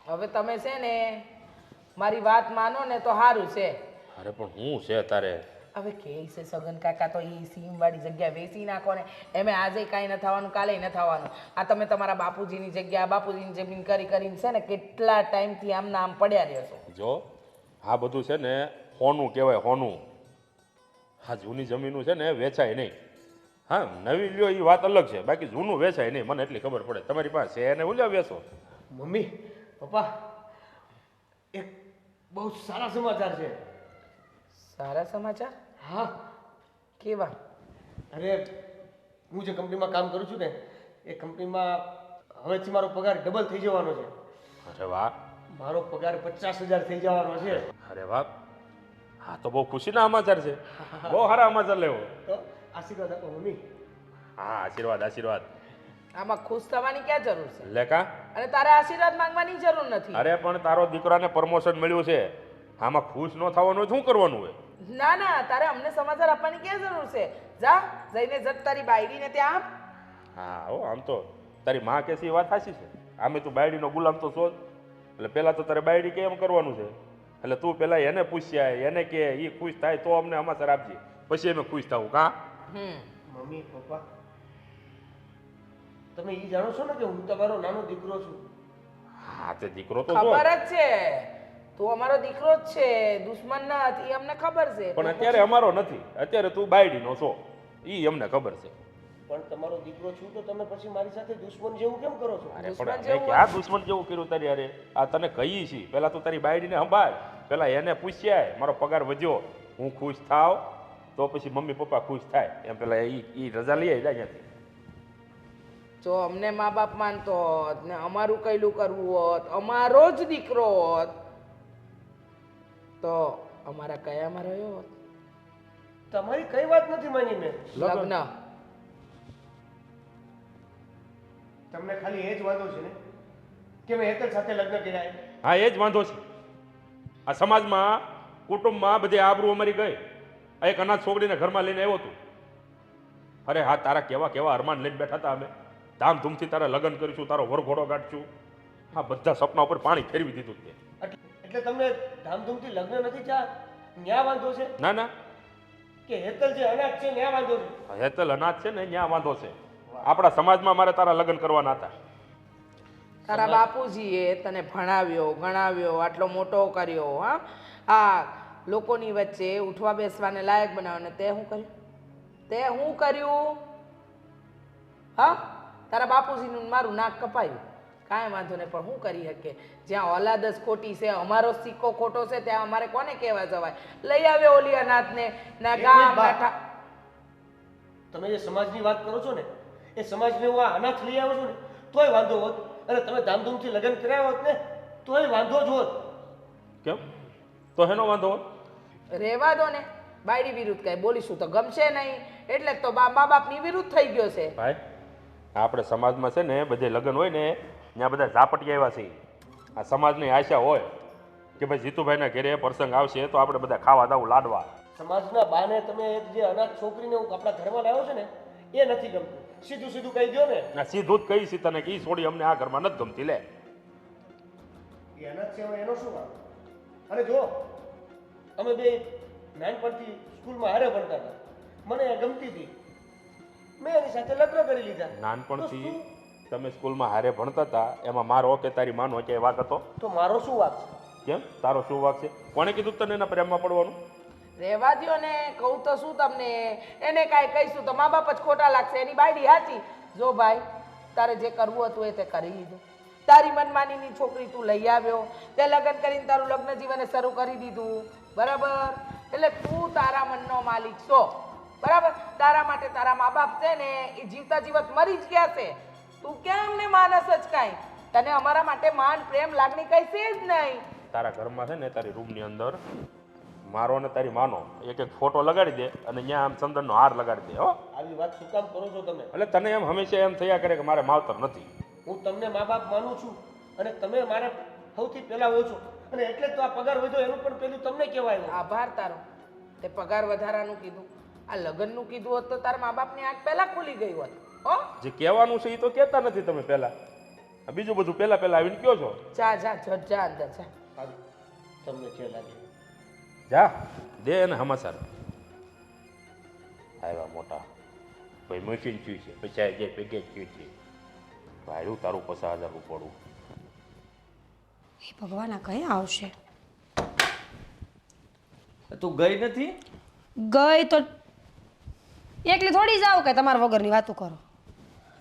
હવે તમે છે ને મારી વાત માનો ને તો સારું છે. અરે પણ હું છે તારે? હવે કે છે સગન કાકા તો એ સીમવાળી જગ્યા વેચી નાખો ને, એમે આજે કાંઈ ન થવાનું, કાલે ન થવાનું. આ તમે તમારા બાપુજીની જગ્યા, બાપુજીની જમીન કરી કરીને છે ને કેટલા ટાઈમથી આમના આમ પડ્યા રહ્યો છો. જો આ બધું છે ને હોનું કહેવાય, હોનું. હા, જૂની જમીનું છે ને વેચાય નહીં. હા, નવી લ્યો એ વાત અલગ છે, બાકી જૂનું વેચાય નહીં. મને એટલી ખબર પડે. તમારી પાસે છે એને ઉલ્યા વેચો. મમ્મી પપ્પા, એક બહુ સારા સમાચાર છે. સારા સમાચાર? હા, કેવા? અરે હું જે કંપનીમાં કામ કરું છું ને એ કંપનીમાં હવેથી મારો પગાર ડબલ થઈ જવાનો છે. અરે વાહ, મારો પગાર 50,000 થઈ જવાનો છે. અરે વાહ, હા તો બહુ ખુશીના સમાચાર છે. બહુ સારા સમાચાર લેવો. તો આશીર્વાદ આપો મમ્મી. હા, આશીર્વાદ આશીર્વાદ. આમાં ખુશ થવાની ક્યાં જરૂર છે? લેકા, અને તારે આશીર્વાદ માંગવાની જરૂર નથી. અરે પણ તારો દીકરાને પ્રમોશન મળ્યું છે, આમાં ખુશ ન થવાનું હોય શું કરવાનું હોય? ના ના, તારે અમને સમાચાર આપવાની ક્યાં જરૂર છે? જા જઈને જત તારી બાયડીને ત્યાં આપ. હા હો, આમ તો તારી માં કે છે એ વાત સાચી છે. આમે તું બાયડીનો ગુલામ તો છો જ. એટલે પહેલા તો તારે બાયડી કે એમ કરવાનું છે. એટલે તું પહેલા એને પૂછ્યા, એને કે એ ખુશ થાય તો અમને સમાચાર આપજે, પછી અમે ખુશ થવું. કા મમ્મી પપ્પા, તમે એ જાણો છો ને કે હું તમારો નાનો દીકરો છું. હા, તે દીકરો તો છો, ખબર જ છે તું અમારો દીકરો જ છે, દુશ્મન નથી, અમને ખબર છે. પણ અત્યારે અમારો નથી. અત્યારે તું બાયડીનો છો, ઈ અમને ખબર છે. પણ તમારો દીકરો છું તો તમે પછી મારી સાથે દુશ્મન જેવું કેમ કરો છો? અરે દુશ્મન પણ અમે જેવું ક્યાં દુશ્મન જેવું કર્યું તારી? અરે આ તને કહીએ છીએ, પહેલા તું તારી બાયડીને સંભાળ, પહેલા એને પૂછ્યા મારો પગાર વધ્યો, હું ખુશ થાવ તો પછી મમ્મી પપ્પા ખુશ થાય. એમ પેલા ઈ રજા લઈ આવી જાય ત્યાંથી. જો અમને મા બાપ માનતો હોત ને અમારું કઈલું કરવું હોત, અમારો જ દીકરો હોત તો અમારા કયામાં રહ્યો હોત? તમારી કઈ વાત નથી માની મેં. લગ્ન. તમને ખાલી એ જ વાંધો છે ને કે મેં હેતલ સાથે લગ્ન કર્યા? હા, એ જ વાંધો છે. આ સમાજમાં, કુટુંબમાં બધી આબરૂ અમારી ગઈ. આ એક અનાથ છોકરીને ઘરમાં લઈને આવ્યો તું. અરે હા, તારા કેવા કેવા અરમાન લઈને બેઠા હતા અમે. ધામધૂમથી તારા લગ્ન કરીશું, તારો વરઘોડો કાઢશું. હા, બધા સપના ઉપર પાણી ફેરવી દીધું તે. એટલે તમને ધામધૂમથી લગ્ન નથી થયા, ન્યા વાંધો છે? ના ના, કે હેતલ જે અનાજ છે ન્યા વાંધો છે? હેતલ અનાથ છે ને ત્યાં વાંધો છે. આપણા સમાજમાં મારે તારા લગ્ન કરવાના હતા. તારા બાપુજીએ તને ભણાવ્યો, ગણાવ્યો, આટલો મોટો કર્યો. હા, આ લોકોની વચ્ચે ઉઠવા બેસવાને લાયક બનાવ્યો, ને તે શું કર્યું? તે શું કર્યું? હા, તારા બાપુજીનું મારું નાક કપાયું, કાંઈ વાંધો નહીં, પણ શું કરી શકે? જ્યાં ઓલાદ જ ખોટી છે, અમારો સિક્કો ખોટો છે, ત્યાં અમારે કોને કહેવા જવાય? લઈ આવ્યો ઓલી અનાથને ના ગામ બેઠા. તમે જે સમાજની વાત કરો છો ને એ સમાજને હું આ અનાથ લઈ આવ્યો છું ને તોય વાંધો હોત, અને તમે ધામધૂમથી લગ્ન કર્યા હોત ને તોય વાંધો જ હોત. કેમ? તો હેનો વાંધો હોય? રહેવા દો ને, બાયડી વિરુદ્ધ કઈ બોલીશું તો ગમશે નહીં, એટલે જ તો મા બાપની વિરુદ્ધ થઈ ગયો છે. ભાઈ, આપણે સમાજમાં છે ને બધે લગ્ન હોય ને ત્યાં બધા ઝાપટી આવ્યા છે. આ સમાજની આશા હોય કે ભાઈ જીતુભાઈના ઘરે પ્રસંગ આવશે તો આપણે બધા ખાવા દાવું, લાડવા. સમાજના બાને તમે એક જે અનાથ છોકરીને હું આપણા ઘરમાં લાવ્યો છે ને એ નથી ગમતું. સીધું સીધું કહી દો ને. ના, સીધું જ કહીશ તને કે ઈ છોડી અમને આ ઘરમાં નથી ગમતી. લે, એ અનાથ છે હવે એનો શું વાંધો? અને જો અમે બે નાનપણથી સ્કૂલમાં હારે ભણતા હતા, મને એ ગમતી હતી, મેં એની સાથે લગ્ન કરી લીધા. નાનપણથી તમે સ્કૂલમાં હારે ભણતા હતા, એમાં મારો કે તારી માનો કે વાક હતો? તો મારો શું વાંક છે? કેમ, તારો શું વાક છે? કોણે કીધું તને એના પ્રેમમાં પડવાનું? રહેવા દ્યો ને, કહું તો શું તમને? એને કાંઈ કહીશું તો મા બાપ જ ખોટા લાગશે, એની બાયડી સાચી. જો ભાઈ, તારે જે કરવું હતું એ તે કરી લીધું. તારી મનમાનીની છોકરી તું લઈ આવ્યો, તે લગ્ન કરીને તારું લગ્ન જીવન શરૂ કરી દીધું, બરાબર? એટલે તું તારા મનનો માલિક છો, બરાબર? તારા માટે તારા મા બાપ છે ને એ જીવતા જીવત મરી જ ગયા છે. તું ક્યાં અમને માનસ જ કાંઈ? તને અમારા માટે માન, પ્રેમ, લાગણી કઈ છે જ નહીં. તારા ઘરમાં છે ને તારી રૂમની અંદર મારો ને તારી માનો એક એક ફોટો લગાડી દે અને ત્યાં આમ ચંદનનો હાર લગાડી દે. હો, આવી વાત શું કામ કરો છો તમે? એટલે તને એમ હંમેશા એમ થયા કરે કે મારે માવતર નથી. હું તમને મા બાપ માનું છું અને તમે મારે સૌથી પહેલા હો છો, અને એટલે જ તો આ પગાર વધ્યો એનું પણ પેલું તમને કહેવાય. આભાર તારો, તે પગાર વધારાનું કીધું. આ લગ્નનું કીધું હોત તો તારા મા બાપની આંખ પહેલા ખુલી ગઈ હોત. હો, જે કહેવાનું છે એ તો કહેતા નથી તમે પહેલા. આ બીજું બધું પહેલા પહેલા આવીને કયો છો? જા જા ઝટ જા અંદર જા. હાલો તમને જે લાગે. જા દે એને હમાસાર. આવ્યા મોટા ભાઈ મશીન થયું છે પૈસા જે પેકેજ થયું છે ભાડું તારું 50,000 રૂપિયા. એ ભગવાન આ કયા આવશે? તું ગઈ નથી? ગઈ તો એકલી થોડી જાવ કે તમારા વગરની વાતો કરો.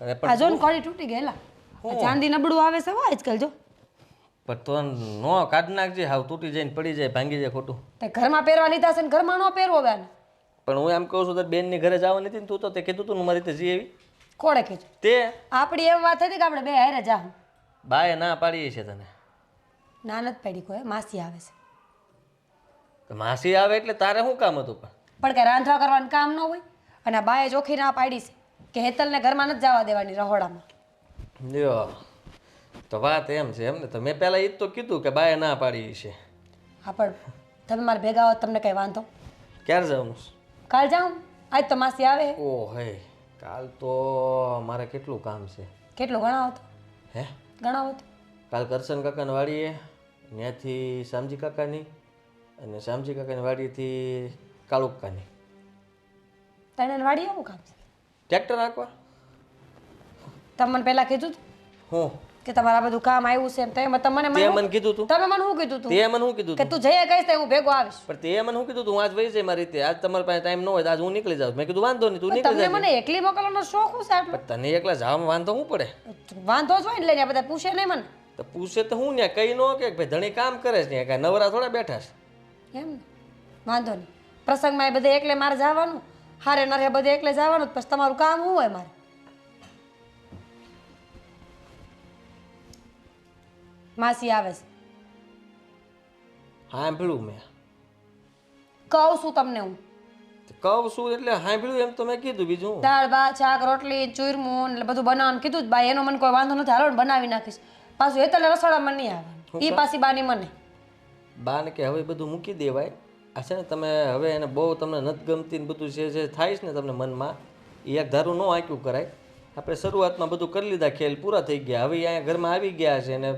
અરે આ જો ને કડી તૂટી ગયેલા. આ ચાંદી નબળું આવે છે હો આજકાલ જો. પણ તો નો કાઢ નાખજે, હાવ તૂટી જાય ને પડી જાય, ભાંગી જાય ખોટું. તે ઘરમાં પહેરવા લીધા છે ને ઘરમાં ન પહેરવો બેન. પણ હું એમ કહું છું તારી બેનની ઘરે જવાની હતી ને તું તો તે કીધું તું ને મારી રીતે જઈ આવી. કોણે કીધું? તે આપણી એમ વાત હતી કે આપણે બે હારે જાહું. બાએ ના પાડી છે તને. ના નથી પડી કોઈ, માસી આવે છે. તો માસી આવે એટલે તારે શું કામ હતું? પણ કે રાંધવા કરવાનું કામ ન હોય અને આ બાએ ચોખ્ખી ના પાડી છે કે હેતલને ઘરમાં નથી જવા દેવાની રહોડામાં. લ્યો તો વાત એમ છે એમ ને? તો મેં પહેલાં એ જ તો કીધું કે બાએ ના પાડી છે. હા પણ તમે મારે ભેગા હોત તમને કંઈ વાંધો? ક્યારે જવાનું? કાલ જાઉં? આજ તો માસી આવે. ઓ હે કાલ તો મારે કેટલું કામ છે. કેટલું ગણાવો તો? હે ગણાવો તો? કાલ કરશન કાકાની વાડીએ, ત્યાંથી શામજી કાકાની, અને શામજી કાકાની વાડીથી કાળુકાની. તને વાડી આવું કામ છે? ટ્રેક્ટર નાખવા. તમે મને પહેલા કીધું હતું હું કે તમારે આ બધું કામ આવ્યું છે એમ. તમે તે મને કીધું તું. તમે મને શું કીધું તું? તે મને શું કીધું કે તું? તું જઈએ કહીશ તો હું ભેગો આવીશ. પણ તે મને શું કીધું તું? આજ વહી જાય મારી રીતે. આજ તમારી પાસે ટાઈમ ન હોય તો આજ હું નીકળી જાઉં. મેં કીધું વાંધો નહીં, તું નીકળી તમને જાય. મને એકલી મોકલવાનો શોખ હું છે આટલો? પણ તને એકલા જવામાં વાંધો શું પડે? વાંધો જ હોય ને, એટલે બધા પૂછે નહીં મને. તો પૂછે તો હું ને કઈ ન કે ભાઈ ધણી કામ કરે છે ને, કાંઈ નવરા થોડા બેઠા છે. એમ ને? વાંધો નહીં. પ્રસંગમાં એ બધે એકલે મારે જવાનું, હારે નરે બધે એકલે જવાનું, પછી તમારું કામ શું હોય મારે? માસી આવે છે. સાંભળ્યું મેં. કહું છું તમને હું. કહું છું એટલે સાંભળ્યું એમ તો મેં કીધું. બીજું હું? દાળ ભાત શાક રોટલી ચૂરમું એટલે બધું બનાવવાનું કીધું જ. બાઈ એનો મને કોઈ વાંધો નથી, હાલો ને બનાવી નાખીશ. પાછું હેતલે રસોડામાં નહીં આવવાનું, ઈ પાછી બાની મને. બાને કે હવે બધું મૂકી દેવાય. આ છે ને તમે હવે એને બહુ તમને નથી ગમતી ને બધું જે થાય છે ને તમને મનમાં, એ એક ધારું ન આંક્યું કરાય. આપણે શરૂઆતમાં બધું કરી લીધા, ખેલ પૂરા થઈ ગયા. હવે અહીંયા ઘરમાં આવી ગયા છે ને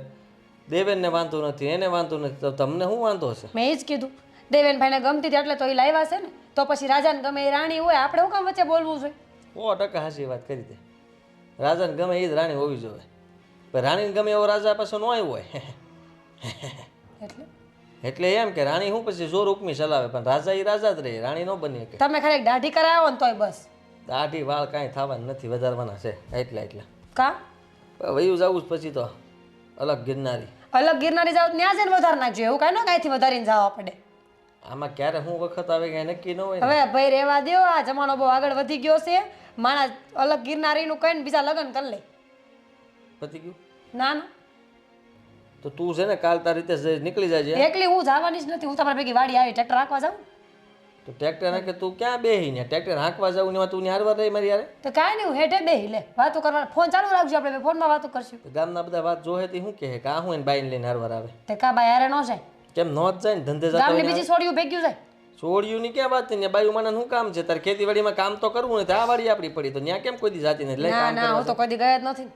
દેવેનને વાંધો નથી, એને વાંધો નથી, તો તમને શું વાંધો હશે? મેં એ જ કીધું દેવેનભાઈને ગમતી હતી એટલે તો એ લાવ્યા છે ને. તો પછી રાજાને ગમે એ રાણી હોય, આપણે શું કામ વચ્ચે બોલવું જોઈએ? 100% હાચી વાત કરી દે. રાજાને ગમે એ જ રાણી હોવી જોઈએ. પણ રાણીને ગમે એવો રાજા પાસે ન આવ્યો હોય. એટલે એટલે એમ કે રાણી શું પછી જોર હુકમી ચલાવે, પણ રાજા એ રાજા જ રહે, રાણી ન બની શકે. તમે ખરેખર દાઢી કરાવો ને તોય બસ. દાઢી વાળ કાંઈ થવાના નથી, વધારવાના છે એટલા. કા વયું જવું જ પછી તો અલગ ગિરનારી. અલગ ગિરનારી જાવ ત્યાં જઈને વધારે નાખજો, એવું કાંઈ ન કાંઈથી વધારીને જવા પડે. આમાં ક્યારે શું વખત આવે કાંઈ નક્કી ન હોય ને. હવે ભાઈ રહેવા દો, આ જમાનો બહુ આગળ વધી ગયો છે. માણસ અલગ ગિરનારીનું કહીને બીજા લગ્ન કરી લે. પતી ગયું? ના ના, તો તું છે ને કાલ તારી રીતે નીકળી જાય. એકલી હું જવાની જ નથી. હું તમારી ભેગી વાડી આવી ટ્રેક્ટર રાખવા જાઉં તો ટ્રેક્ટર હાંકે તું ક્યાં બેહી ને? ટ્રેક્ટર હાંકવા જાવ ને તું હારવા રહી મારી યારે? તો કાંઈ નહીં, હું હેઠે બેહી લે વાતો કરવા. ફોન ચાલુ રાખજો, આપણે ફોનમાં વાતો કરશું. તો ગામના બધા વાત જોહે તે શું કહે કે આ હું એને બાઈને લઈને હારવાર આવે? તે કા બાય હારે ન જાય? કેમ નો જ જાય ને? ધંધે જતો ગામની હોય બીજી છોડીઓ ભેગ્યું જાય. છોડ્યું ની ક્યાં વાત ને? બાયું મને શું કામ છે? તારે ખેતીવાડીમાં કામ તો કરવું નથી. આ વાડી આપણી પડી તો ત્યાં કેમ કોઈ દી જાતી નથી? લઈ ના કામ ના, હું તો કોઈ દી ગયા જ નથી.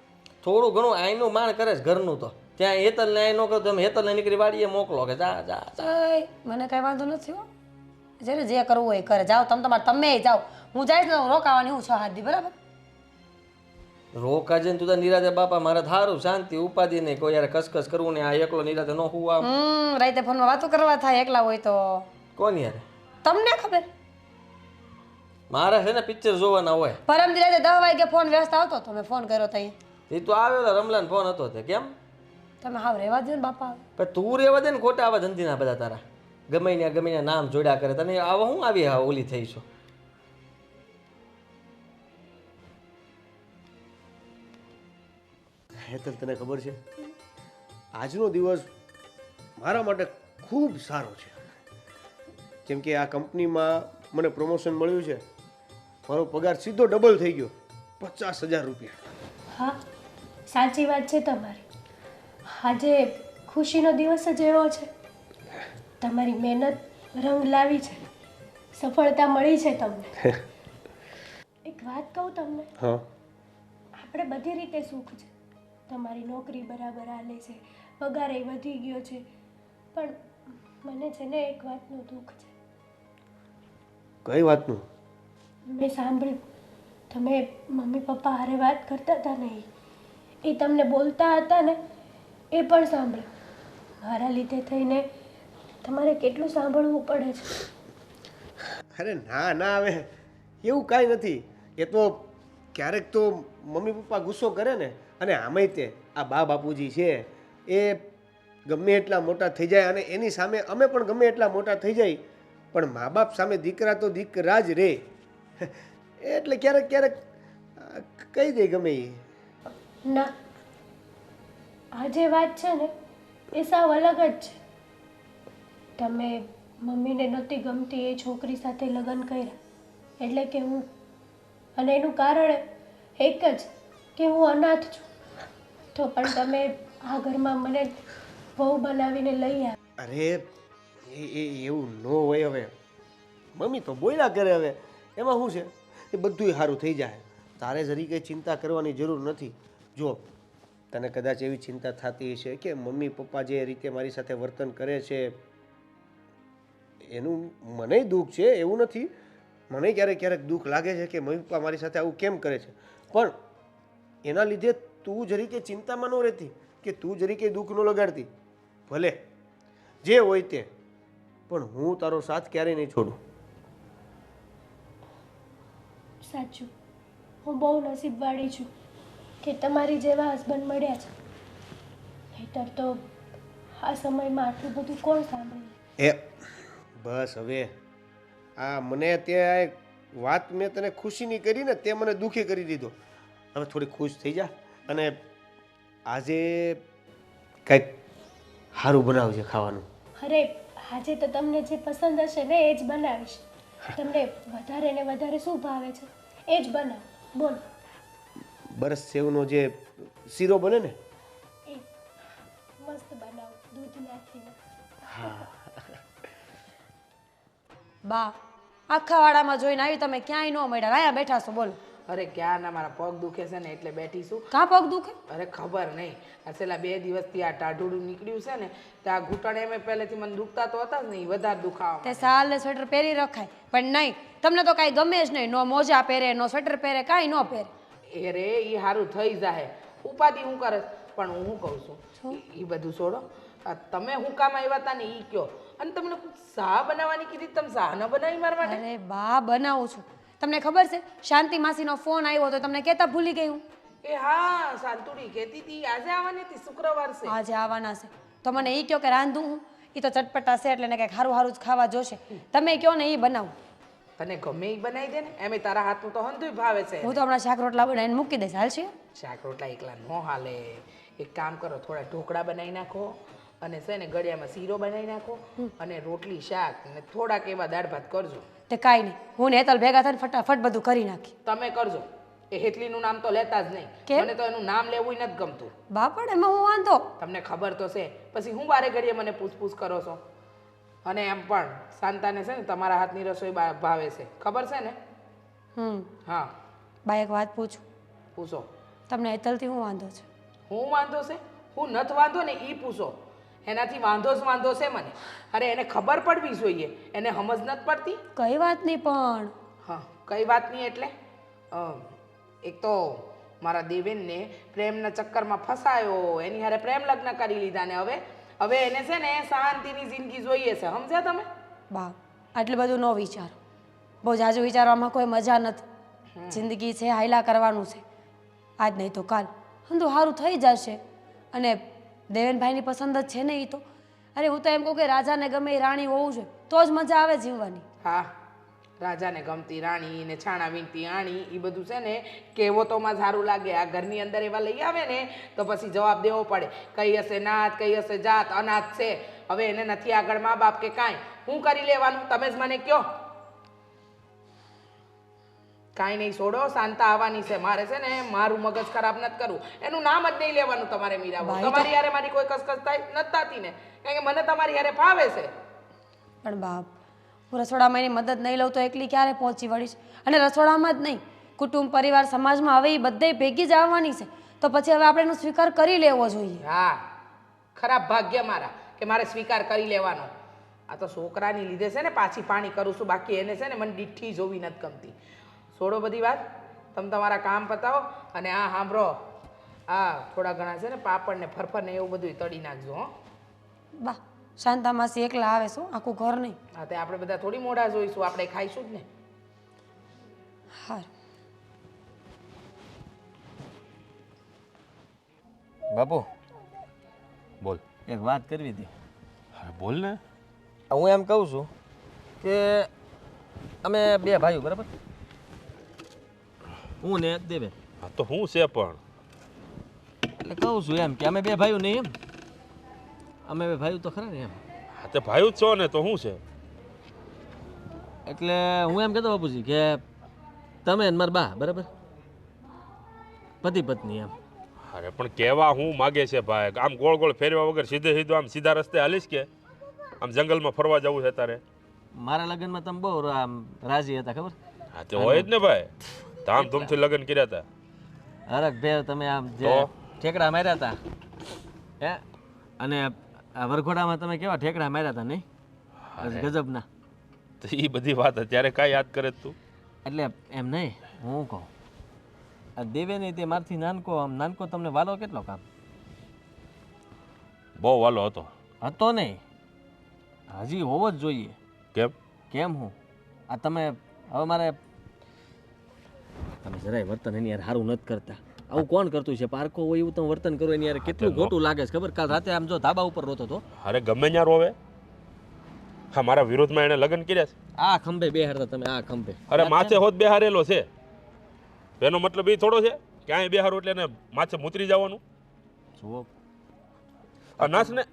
થોડું ઘણું આઈનું માણ કરે છે ઘરનું, તો ત્યાં હેતલ ને આઈ નો કરો તમે હેતલ ને નીકળી વાડીએ મોકલો કે જા જા જા. ઓય, મને કઈ વાંધો નથી હો. જેને જે કરવું હોય એ કરે. જાઓ તમે જાઓ, હું જઈશ ને રોકાવાની હું 6-7 દી, બરાબર? રોકા જઈને તું તાર નિરાતે બાપા મારે થારું શાંતિ ઉપાધિ નહીં, કોઈ યાર કસકસ કરવું ને આ એકલો નિરાતે નો હું આમ. રાતે ફોનમાં વાતો કરવા થાય એકલા હોય તો. કોણ યાર? તમને ખબર મારે છે ને પિક્ચર જોવાના હોય. પરમ દી રાતે 10 વાગે ફોન વ્યસ્ત આવતો તો મેં ફોન કર્યો તઈ. એ તો આવેલો રમલાન ફોન હતો તે કેમ? તમે હાવ રહેવા દો ને બાપા. પણ તું રેવા દે ને, ખોટા આવા ધંધીના બધા તારા ગમે ને નામ જોડ્યા કરે. તને આવા હું આવી હા ઓલી થઈ છો? હેતલ તને ખબર છે આજનો દિવસ મારા માટે ખૂબ સારો છે. જેમ કે આ કંપનીમાં મને પ્રમોશન મળ્યું છે, મારો પગાર સીધો ડબલ થઈ ગયો, 50,000 રૂપિયા. હા, સાચી વાત છે તમારી. આજે ખુશીનો દિવસ જ એવો છે. તમારી મહેનત રંગ લાવી છે, સફળતા મળી છે તમને. એક વાત કહું તમને, હા, આપણે બધી રીતે સુખ છે, તમારી નોકરી બરાબર હાલે છે, પગારે વધી ગયો છે, પણ મને છે ને એક વાતનું દુઃખ છે. કઈ વાતનું? મેં સાંભળ્યું તમે મમ્મી પપ્પા હારે વાત કરતા હતા ને, એ તમને બોલતા હતા ને, એ પણ સાંભળ્યું. મારા લીધે થઈને તમારે કેટલું સાંભળવું પડે છે. અરે ના ના, હવે એવું કાંઈ નથી. એ તો ક્યારેક તો મમ્મી પપ્પા ગુસ્સો કરે ને, અને આમાંય તે આ બા બાપુજી છે એ ગમે એટલા મોટા થઈ જાય અને એની સામે અમે પણ ગમે એટલા મોટા થઈ જાય, પણ મા બાપ સામે દીકરા તો દીકરા જ રહે. એટલે ક્યારેક ક્યારેક કહી દે ગમે એ. ના, આ જે વાત છે ને એ સાવ અલગ જ છે. તમે મમ્મીને નહોતી ગમતી એ છોકરી સાથે લગ્ન કર્યા એટલે કે હું, અને એનું કારણ એક જ કે હું અનાથ છું, તો પણ તમે આ ઘરમાં મને વહુ બનાવીને લઈ આવ્યા. અરે એવું ન હોય. હવે મમ્મી તો બોલ્યા કરે, હવે એમાં શું છે, એ બધુંય સારું થઈ જાય. તારે જરી કંઈ ચિંતા કરવાની જરૂર નથી. જો તને કદાચ એવી ચિંતા થતી હશે કે મમ્મી પપ્પા જે રીતે મારી સાથે વર્તન કરે છે એનું મને દુઃખ છે, એવું નથી. મને ક્યારેક ક્યારેક દુઃખ લાગે છે કે મમ્મી પપ્પા મારી સાથે આવું કેમ કરે છે, પણ એના લીધે તું જરી કે ચિંતામાં ન રહેતી, કે તું જરી કે દુઃખ ન લગાડતી. ભલે જે હોય તે, પણ હું તારો સાથ ક્યારેય નહીં છોડું. સાચું, હું બહુ નસીબવાળી છું કે તમારી જેવા હસબન્ડ મળ્યા છે, નહીંતર તો આ સમયમાં આટલું બધું કોણ સાંભળે. એ બસ હવે આ મને ત્યાં એક વાત મેં તને ખુશીની કરી ને, તે મને દુઃખી કરી દીધો. હવે થોડી ખુશ થઈ જા અને આજે કંઈક સારું બનાવજે ખાવાનું. અરે આજે તો તમને જે પસંદ હશે ને એ જ બનાવીશ. તમને વધારે ને વધારે શું ભાવે છે એ જ બનાવો. બોલો. બરસ સેવનો જે શીરો બને ને એ મસ્ત બનાવો, દૂધ નાખીને. બા આખા વાડામાં જોઈને આવી, તમે ક્યાંય ન મળ્યા, અહીંયા બેઠા છો. બોલો. અરે ક્યાં ના, મારા પગ દુખે છે ને એટલે બેઠી છું. કાં પગ દુખે? અરે ખબર નહીં, આ છેલ્લા 2 દિવસથી આ ટાઢુડું નીકળ્યું છે ને, તો આ ઘૂંટણ એમ પહેલેથી મને દુખતા તો હતા જ નહીં, વધારે દુખાવા. તે સાલ ને સ્વેટર પહેરી રખાય, પણ નહીં, તમને તો કાંઈ ગમે જ નહીં. નો મોજા પહેરે, નો સ્વેટર પહેરે, કાંઈ ન પહેરે. એ રે એ સારું થઈ જાય, ઉપાધિ હું કરે. પણ હું કહું છું એ બધું છોડો. આ તમે હું કામ આવ્યા હતા ને એ કયો, અને તમને શા બનાવવાની કીધી, તમે શા ન બનાવી મારા માટે? અરે બા બનાવું છું. તમને ખબર છે શાંતિ માસીનો ફોન આવ્યો તો તમને કહેતા ભૂલી ગઈ હું. એ હા, શાંતુડી કહેતી હતી આજે આવવાની હતી, શુક્રવાર છે. આજે આવવાના છે તો મને એ કહો કે રાંધું હું, એ તો ચટપટા છે એટલે ને કંઈક સારું સારું જ ખાવા જોશે. તમે કહો ને એ બનાવું. તને ગમે એ બનાવી દે ને, એમે તારા હાથનું તો હંધુય ભાવે છે. હું તો હમણાં શાક રોટલા બનાવીને મૂકી દઈશ, હાલશે? શાક રોટલા એકલા ન હાલે. એક કામ કરો, થોડા ઢોકળા બનાવી નાખો, અને છે ને ગળિયામાં શીરો બનાવી નાખો, અને રોટલી શાક ને થોડાક એવા દાળ ભાત કરજો. તે કાંઈ નહીં, હું ને હેતલ ભેગા થઈને ફટાફટ બધું કરી નાખી. તમે કરજો. એ હેતલીનું નામ તો લેતા જ નહીં. કેમ? મને તો એનું નામ લેવું નથી ગમતું. બાપડ એમાં હું વાંધો? તમને ખબર તો છે, પછી હું બારે ઘડીએ મને પૂછપૂછ કરો છો. અને એમ પણ શાંતાને છે ને તમારા હાથની રસોઈ ભાવે છે, ખબર છે ને? હા બા એક વાત પૂછું? પૂછો. તમને હેતલથી હું વાંધો છે? હું વાંધો છે? હું નથી વાંધો ને એ પૂછો. એનાથી વાંધો જ વાંધો છે મને. અરે એને ખબર પડવી જોઈએ, એને સમજ નથી પડતી. કઈ વાત નહીં પણ? હા કઈ વાત નહીં એટલે એક તો મારા દેવેનને પ્રેમના ચક્કરમાં ફસાયો, એની હારે પ્રેમ લગ્ન કરી લીધા ને હવે એને છે ને શાંતિની જિંદગી જોઈએ છે, સમજ્યા તમે? બા આટલું બધું ન વિચારો, બહુ જાજુ વિચારવામાં કોઈ મજા નથી. જિંદગી છે, હાયલા કરવાનું છે, આજ નહીં તો કાલ હંધું સારું થઈ જશે. અને દેવેનભાઈની પસંદ જ છે ને એ તો. અરે હું તો એમ કહું કે રાજાને ગમે એ રાણી હોવું જોઈએ, તો જ મજા આવે જીવવાની. હા, રાજાને ગમતી રાણી ને છાણા વીણતી આણી એ બધું છે ને કહેવતોમાં સારું લાગે. આ ઘરની અંદર એવા લઈ આવે ને તો પછી જવાબ દેવો પડે. કઈ હશે નાત, કઈ હશે જાત, અનાથ છે. હવે એને નથી આગળ મા બાપ કે કાંઈ, હું કરી લેવાનું? તમે જ મને કહો. કાંઈ નહીં, છોડો. શાંતા આવવાની છે. મારે છે ને મારું મગજ ખરાબ નથી કરવું. એનું નામ જ નહીં લેવાનું તમારે મીરાબો. તમારી હારે મારી કોઈ કસકસ થાય નથી થતી ને, કારણ કે મને તમારી હારે ફાવે છે. પણ બાપ, હું રસોડામાં એની મદદ નહીં લઉં તો એકલી ક્યારે પહોંચી વળીશ? અને રસોડામાં જ નહીં, કુટુંબ પરિવાર સમાજમાં હવે એ બધે ભેગી જ આવવાની છે. તો પછી હવે આપણે એનો સ્વીકાર કરી લેવો જોઈએ. હા, ખરાબ ભાગ્ય મારા કે મારે સ્વીકાર કરી લેવાનો. આ તો છોકરાની લીધે છે ને પાછી પાણી કરું છું, બાકી એને છે ને મને દીઠી જોવી નથી ગમતી. છોડો બધી વાત, તમે તમારા કામ પતાવો અને આ સાંભળો, આ થોડા ઘણા છે ને પાપડ ને ફરફર ને એવું બધું તળી નાખજો. હો બા, શાંતા માસી એકલા આવે શું, આખું ઘર નહીં. હા, તે આપણે બધા થોડી મોડા જોઈશું, આપણે ખાઈશું જ ને. હા, બાપુ બોલ. એક વાત કરવી હતી. હા બોલ ને. હું એમ કહું છું કે અમે બે ભાઈઓ, બરાબર, હું ને દેવે, હા તો હું છે પણ એટલે કહું છું એમ કે અમે બે ભાઈઓ નહીં, એમ અમે બે ભાઈઓ તો ખરા ને એમ. હા તે ભાઈ જ છો ને તો શું છે. એટલે હું એમ કહેતો બાપુજી કે તમે ને મારા બા, બરાબર, પતિ પત્ની એમ. અરે પણ કહેવા હું માગે છે ભાઈ, આમ ગોળ ગોળ ફેરવા વગર સીધે સીધું આમ સીધા રસ્તે હાલીશ કે આમ જંગલમાં ફરવા જવું છે તારે. મારા લગ્નમાં તમે બહુ આમ રાજી હતા, ખબર? હા તે હોય જ ને ભાઈ, ધામધૂમથી લગ્ન કર્યા હતા. હરખ ભેર તમે આમ જે તો? ઠેકડા માર્યા હતા હે, અને આ વરઘોડામાં તમે કેવા ઠેકડા માર્યા હતા નહીં, ગજબના. તો એ બધી વાત અત્યારે કાંઈ યાદ કરે તું. એટલે એમ નહીં, હું કહું આ દેવે નહીં તે મારથી નાનકો, આમ નાનકો તમને વાલો કેટલો કામ બહુ વાલો હતો. હતો નહીં, હજી હોવો જ જોઈએ. કેમ? કેમ હું આ તમે હવે મારે તમે જરાય વર્તન એની યાર સારું નથી કરતા. આવું કોણ કરતું છે? પારકો હોય એવું તમે વર્તન કરો એની યાર કેટલું ખોટું લાગે છે ખબર? કાલ રાતે આમ જો ધાબા ઉપર રોતો હતો. અરે ગમે ત્યાં રોવે. હા મારા વિરોધમાં એને લગ્ન કર્યા છે. આ ખંભે બેહાડતા તમે, આ ખંભે. અરે માથે હોત બેહારેલો છે, એનો મતલબ એ થોડો છે ક્યાંય બેહારો એટલે એને માથે મૂતરી જવાનું. જુઓ અનાથને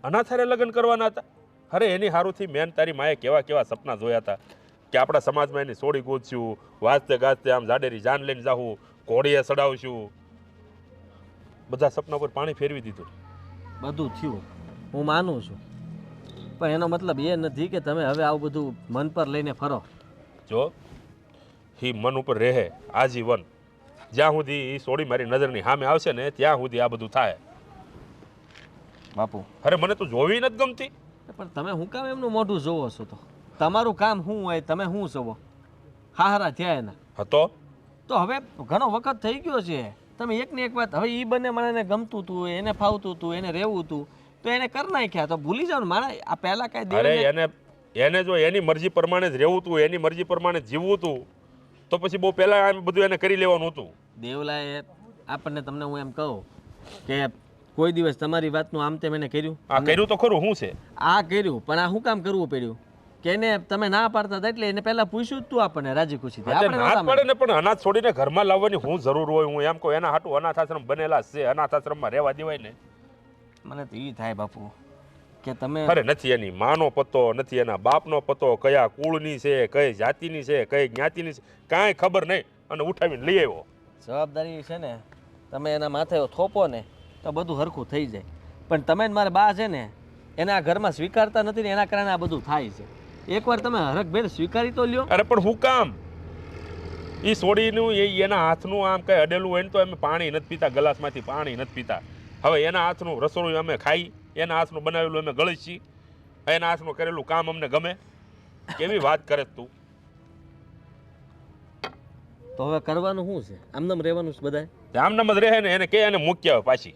અનાથારે લગ્ન કરવાના હતા. અરે એની હારુંથી મેન તારી માએ કેવા કેવા સપના જોયા હતા કે આપણા સમાજમાં એની સોડી ગોતશું, વાજતે ગાજતે આમ જાડેરી જાન લઈને જાવું, ઘોડીએ ચડાવશું. બધા સપના પર પાણી ફેરવી દીધું. બધું થયું, હું માનું છું, પણ એનો મતલબ એ નથી કે તમે હવે આવું બધું મન પર લઈને ફરો. જો એ મન ઉપર રહે આજીવન, જ્યાં સુધી એ સોડી મારી નજરની સામે આવશે ને ત્યાં સુધી આ બધું થાય. બાપુ અરે મને તો જોવી નથી ગમતી. પણ તમે હું કામ એમનું મોઢું જોવો છો? તો તમારું કામ શું હોય, તમે શું જોવો? હારા થયા એના હતો તો હવે ઘણો વખત થઈ ગયો છે. તમે એકની એક વાત, હવે એ બંને મને ગમતું હતું, એને ફાવતું હતું, એને રહેવું હતું, તો એને કરી નાખ્યા. તો ભૂલી જાવ ને મારા, આ પહેલા કાંઈ અરે દેવ એને જો એની મરજી પ્રમાણે જ રહેવું હતું, એની મરજી પ્રમાણે જીવવું હતું, તો પછી બહુ પહેલા આમ બધું એને કરી લેવાનું હતું. દેવલાએ આપણને, તમને હું એમ કહું કે કોઈ દિવસ તમારી વાતનું આમ તેમ એને કર્યું? આ કર્યું તો ખરું, શું છે આ કર્યું, પણ આ શું કામ કરવું પડ્યું કે એને તમે ના પાડતા હતા એટલે એને પહેલા પૂછ્યું જ તું આપણને રાજી ખુશી. ના પડે ને, પણ અનાથ છોડીને ઘરમાં લાવવાની હું જરૂર હોય? હું એમ કહું એના હાટું અનાથ આશ્રમ બનેલા છે, અનાથ આશ્રમમાં રહેવા દેવાય ને. મને તો એ થાય બાપુ કે તમે, અરે નથી એની માનો પતો, નથી એના બાપનો પતો, કયા કુળની છે, કઈ જાતિની છે, કઈ જ્ઞાતિની છે, કાંઈ ખબર નહીં, અને ઉઠાવીને લઈ આવ્યો. જવાબદારી છે ને, તમે એના માથે થોપો ને તો બધું હરખું થઈ જાય. પણ તમે ને મારા બા છે ને એને આ ઘરમાં સ્વીકારતા નથી ને એના કારણે આ બધું થાય છે. એકવાર તમે હરખભેર સ્વીકારી તો લ્યો. અરે પણ હું કામ એ સોડીનું એના હાથનું આમ કઈ અડેલું હોય ને તો અમે પાણી નથી પીતા, ગ્લાસમાંથી પાણી નથી પીતા. હવે એના હાથનું રસોડું અમે ખાઈ, એના હાથનું બનાવેલું અમે ગળી છીએ, એના હાથનું કરેલું કામ અમને ગમે. કેવી વાત કરે તું? તો હવે કરવાનું શું છે? આમનામ રહેવાનું છે બધાય? આમનામ જ રહે ને, એને કે એને મૂકી આવે પાછી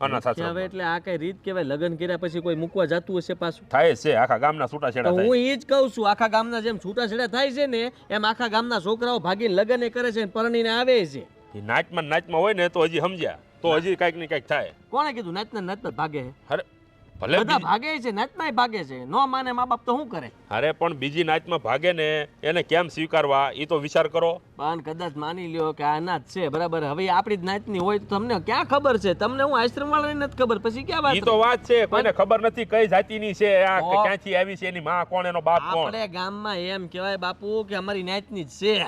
અનાથ આશ્રમ. હવે એટલે આ કઈ રીત કહેવાય? લગ્ન કર્યા પછી કોઈ મૂકવા જતું હશે પાછું? થાય છે આખા ગામના છૂટાછેડા તો થાય. હું એ જ કહું છું, આખા ગામના જેમ છૂટાછેડા થાય છે ને એમ આખા ગામના છોકરાઓ ભાગીને લગ્ન એ કરે છે, પરણીને આવે છે. એ નાચમાં હોય ને તો હજી સમજ્યા, તો હજી કાંઈક ને કાંઈક થાય. કોણે કીધું નાચના નાચતા ભાગે છે? અરે ભલે બધા ભાગે છે, નાચનાય ભાગે છે. નો માને મા બાપ તો શું કરે? અરે પણ બીજી નાચમાં ભાગે ને એને કેમ સ્વીકારવા એ તો વિચાર કરો. પણ કદાચ માની લ્યો કે આ નાચ છે, બરાબર, હવે આપણી જ નાચની હોય તો તમને ક્યાં ખબર છે? તમને હું આશ્રમ વાળાને નથી ખબર, પછી ક્યાં વાત? એ તો વાત છે, કોઈને ખબર નથી કઈ જાતિની છે, આ ક્યાંથી આવી છે, એની માં કોણ, એનો બાપ કોણ. આપણે ગામમાં એમ કહેવાય બાપુ કે અમારી નાચની જ છે.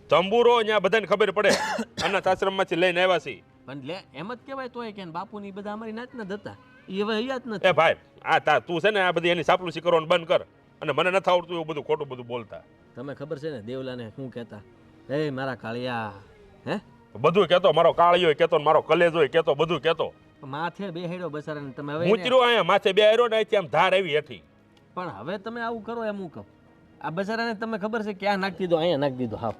તંબુરો ત્યાં બધાને ખબર પડે અનાથ આશ્રમમાંથી લઈને આવ્યા છે. પણ લે એમ જ કહેવાય તોય કે બાપુની બધા અમારી નાચના જ હતા. એ હવે યાદ નથી. એ ભાઈ આ તું છે ને આ બધી એની સાપલુસી કરવાનું બંધ કર, અને મને નથી આવડતું એવું બધું ખોટું બધું બોલતા. તમે ખબર છે ને દેવલાને શું કહેતા? એ મારા કાળિયા, હે બધું કહેતો, મારો કાળિયો કહેતો, મારો કલેજો કહેતો, બધું કહેતો. માથે બેહેડો બસારાને તમે હવે હું ચીરો અહીંયા માથે બે આયરો ને અહીંથી આમ ધાર આવી હેઠી. પણ હવે તમે આવું કરો એમ હું કહું. આ બસારાને તમે ખબર છે ક્યાં નાખી દીધો, અહીંયા નાખી દીધો. હાવ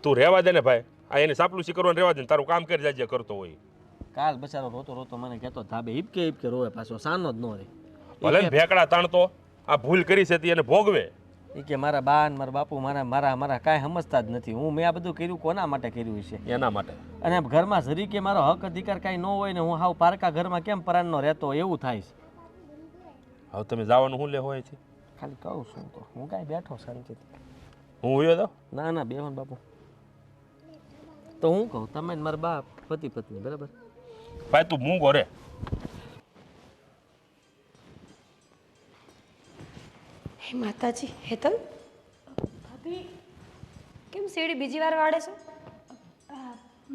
તું રહેવા દે ને ભાઈ, આ એની સાપલુસી કરવાનું રહેવા દે ને, તારું કામ કરી જાય કરતો હોય. કાલ બસારો રોતો રોતો મને કહેતો ધાબે હિપકે રોવે, પાછો સાનો જ ન રહે. ભલે ને ભેકડા તાણતો, આ ભૂલ કરી છે તે એને ભોગવે. એ કે મારા બા ને મારા બાપુ મારા કાંઈ સમજતા જ નથી. હું આ બધું કર્યું કોના માટે કર્યું છે? એના માટે. અને ઘરમાં જરી કે મારો હક અધિકાર કાંઈ ન હોય ને હું હાવ પારકા ઘરમાં કેમ પરાણનો રહેતો એવું થાય છે. હવે તમે જવાનું શું લે હોય છે? ખાલી કહું છું તો હું કાંઈ બેઠો શાંતિથી. હું ઉયો તો ના બેહો ને બાપુ. તો હું કહું તમે ને મારા બાપ પતિ પત્ની બરાબર. ભાઈ તું મૂંગો રે. હે માતાજી, હેતલ ભાભી કેમ સીડી બીજી વાર વાળે છો?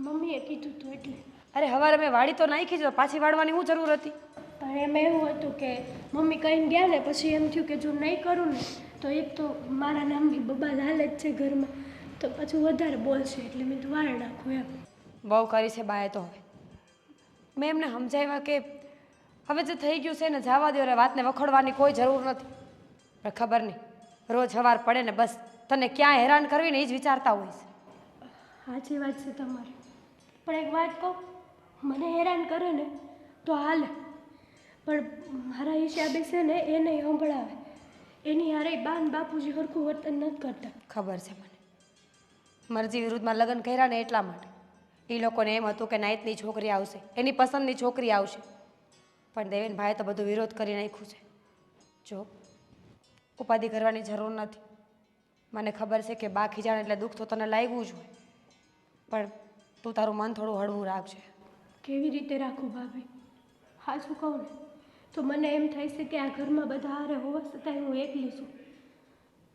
મમ્મીએ કીધું હતું એટલે. અરે હવારે મેં વાળી તો નાખી છે, પાછી વાળવાની શું જરૂર હતી? પણ એમાં એવું હતું કે મમ્મી કહીને ગયા ને પછી એમ થયું કે જો નહીં કરું ને તો એક તો મારા નામની બબાલ હાલે જ છે ઘરમાં, તો પાછું વધારે બોલશે એટલે મેં તો વાળ નાખું એમ. બહુ કરી છે બાએ તો. હવે મેં એમને સમજાવ્યા કે હવે જે થઈ ગયું છે ને જવા દો, રે વાતને વખોડવાની કોઈ જરૂર નથી. પણ ખબર નહીં, રોજ સવાર પડે ને બસ તને ક્યાં હેરાન કરવી ને એ જ વિચારતા હોય છે. સાચી વાત છે તમારી, પણ એક વાત કહું, મને હેરાન કરે ને તો હાલે, પણ મારા હિસાબે છે ને એ નહીં સંભળાવે. એની હારે બાન બાપુજી સરખું વર્તન નથી કરતા. ખબર છે મને, મરજી વિરુદ્ધમાં લગ્ન કર્યા ને એટલા માટે એ લોકોને એમ હતું કે નાઈટની છોકરી આવશે, એની પસંદની છોકરી આવશે. પણ દેવેનભાઈએ તો બધું વિરોધ કરી નાખ્યું છે. જો ઉપાધિ કરવાની જરૂર નથી. મને ખબર છે કે બા ખીજાણ એટલે દુઃખ તો તને લાગ્યું જ હોય, પણ તું તારું મન થોડું હળવું રાખજે. કેવી રીતે રાખું ભાભી? હા શું કહું ને તો મને એમ થાય છે કે આ ઘરમાં બધા હારે હોવા છતાંય હું એકલી છું,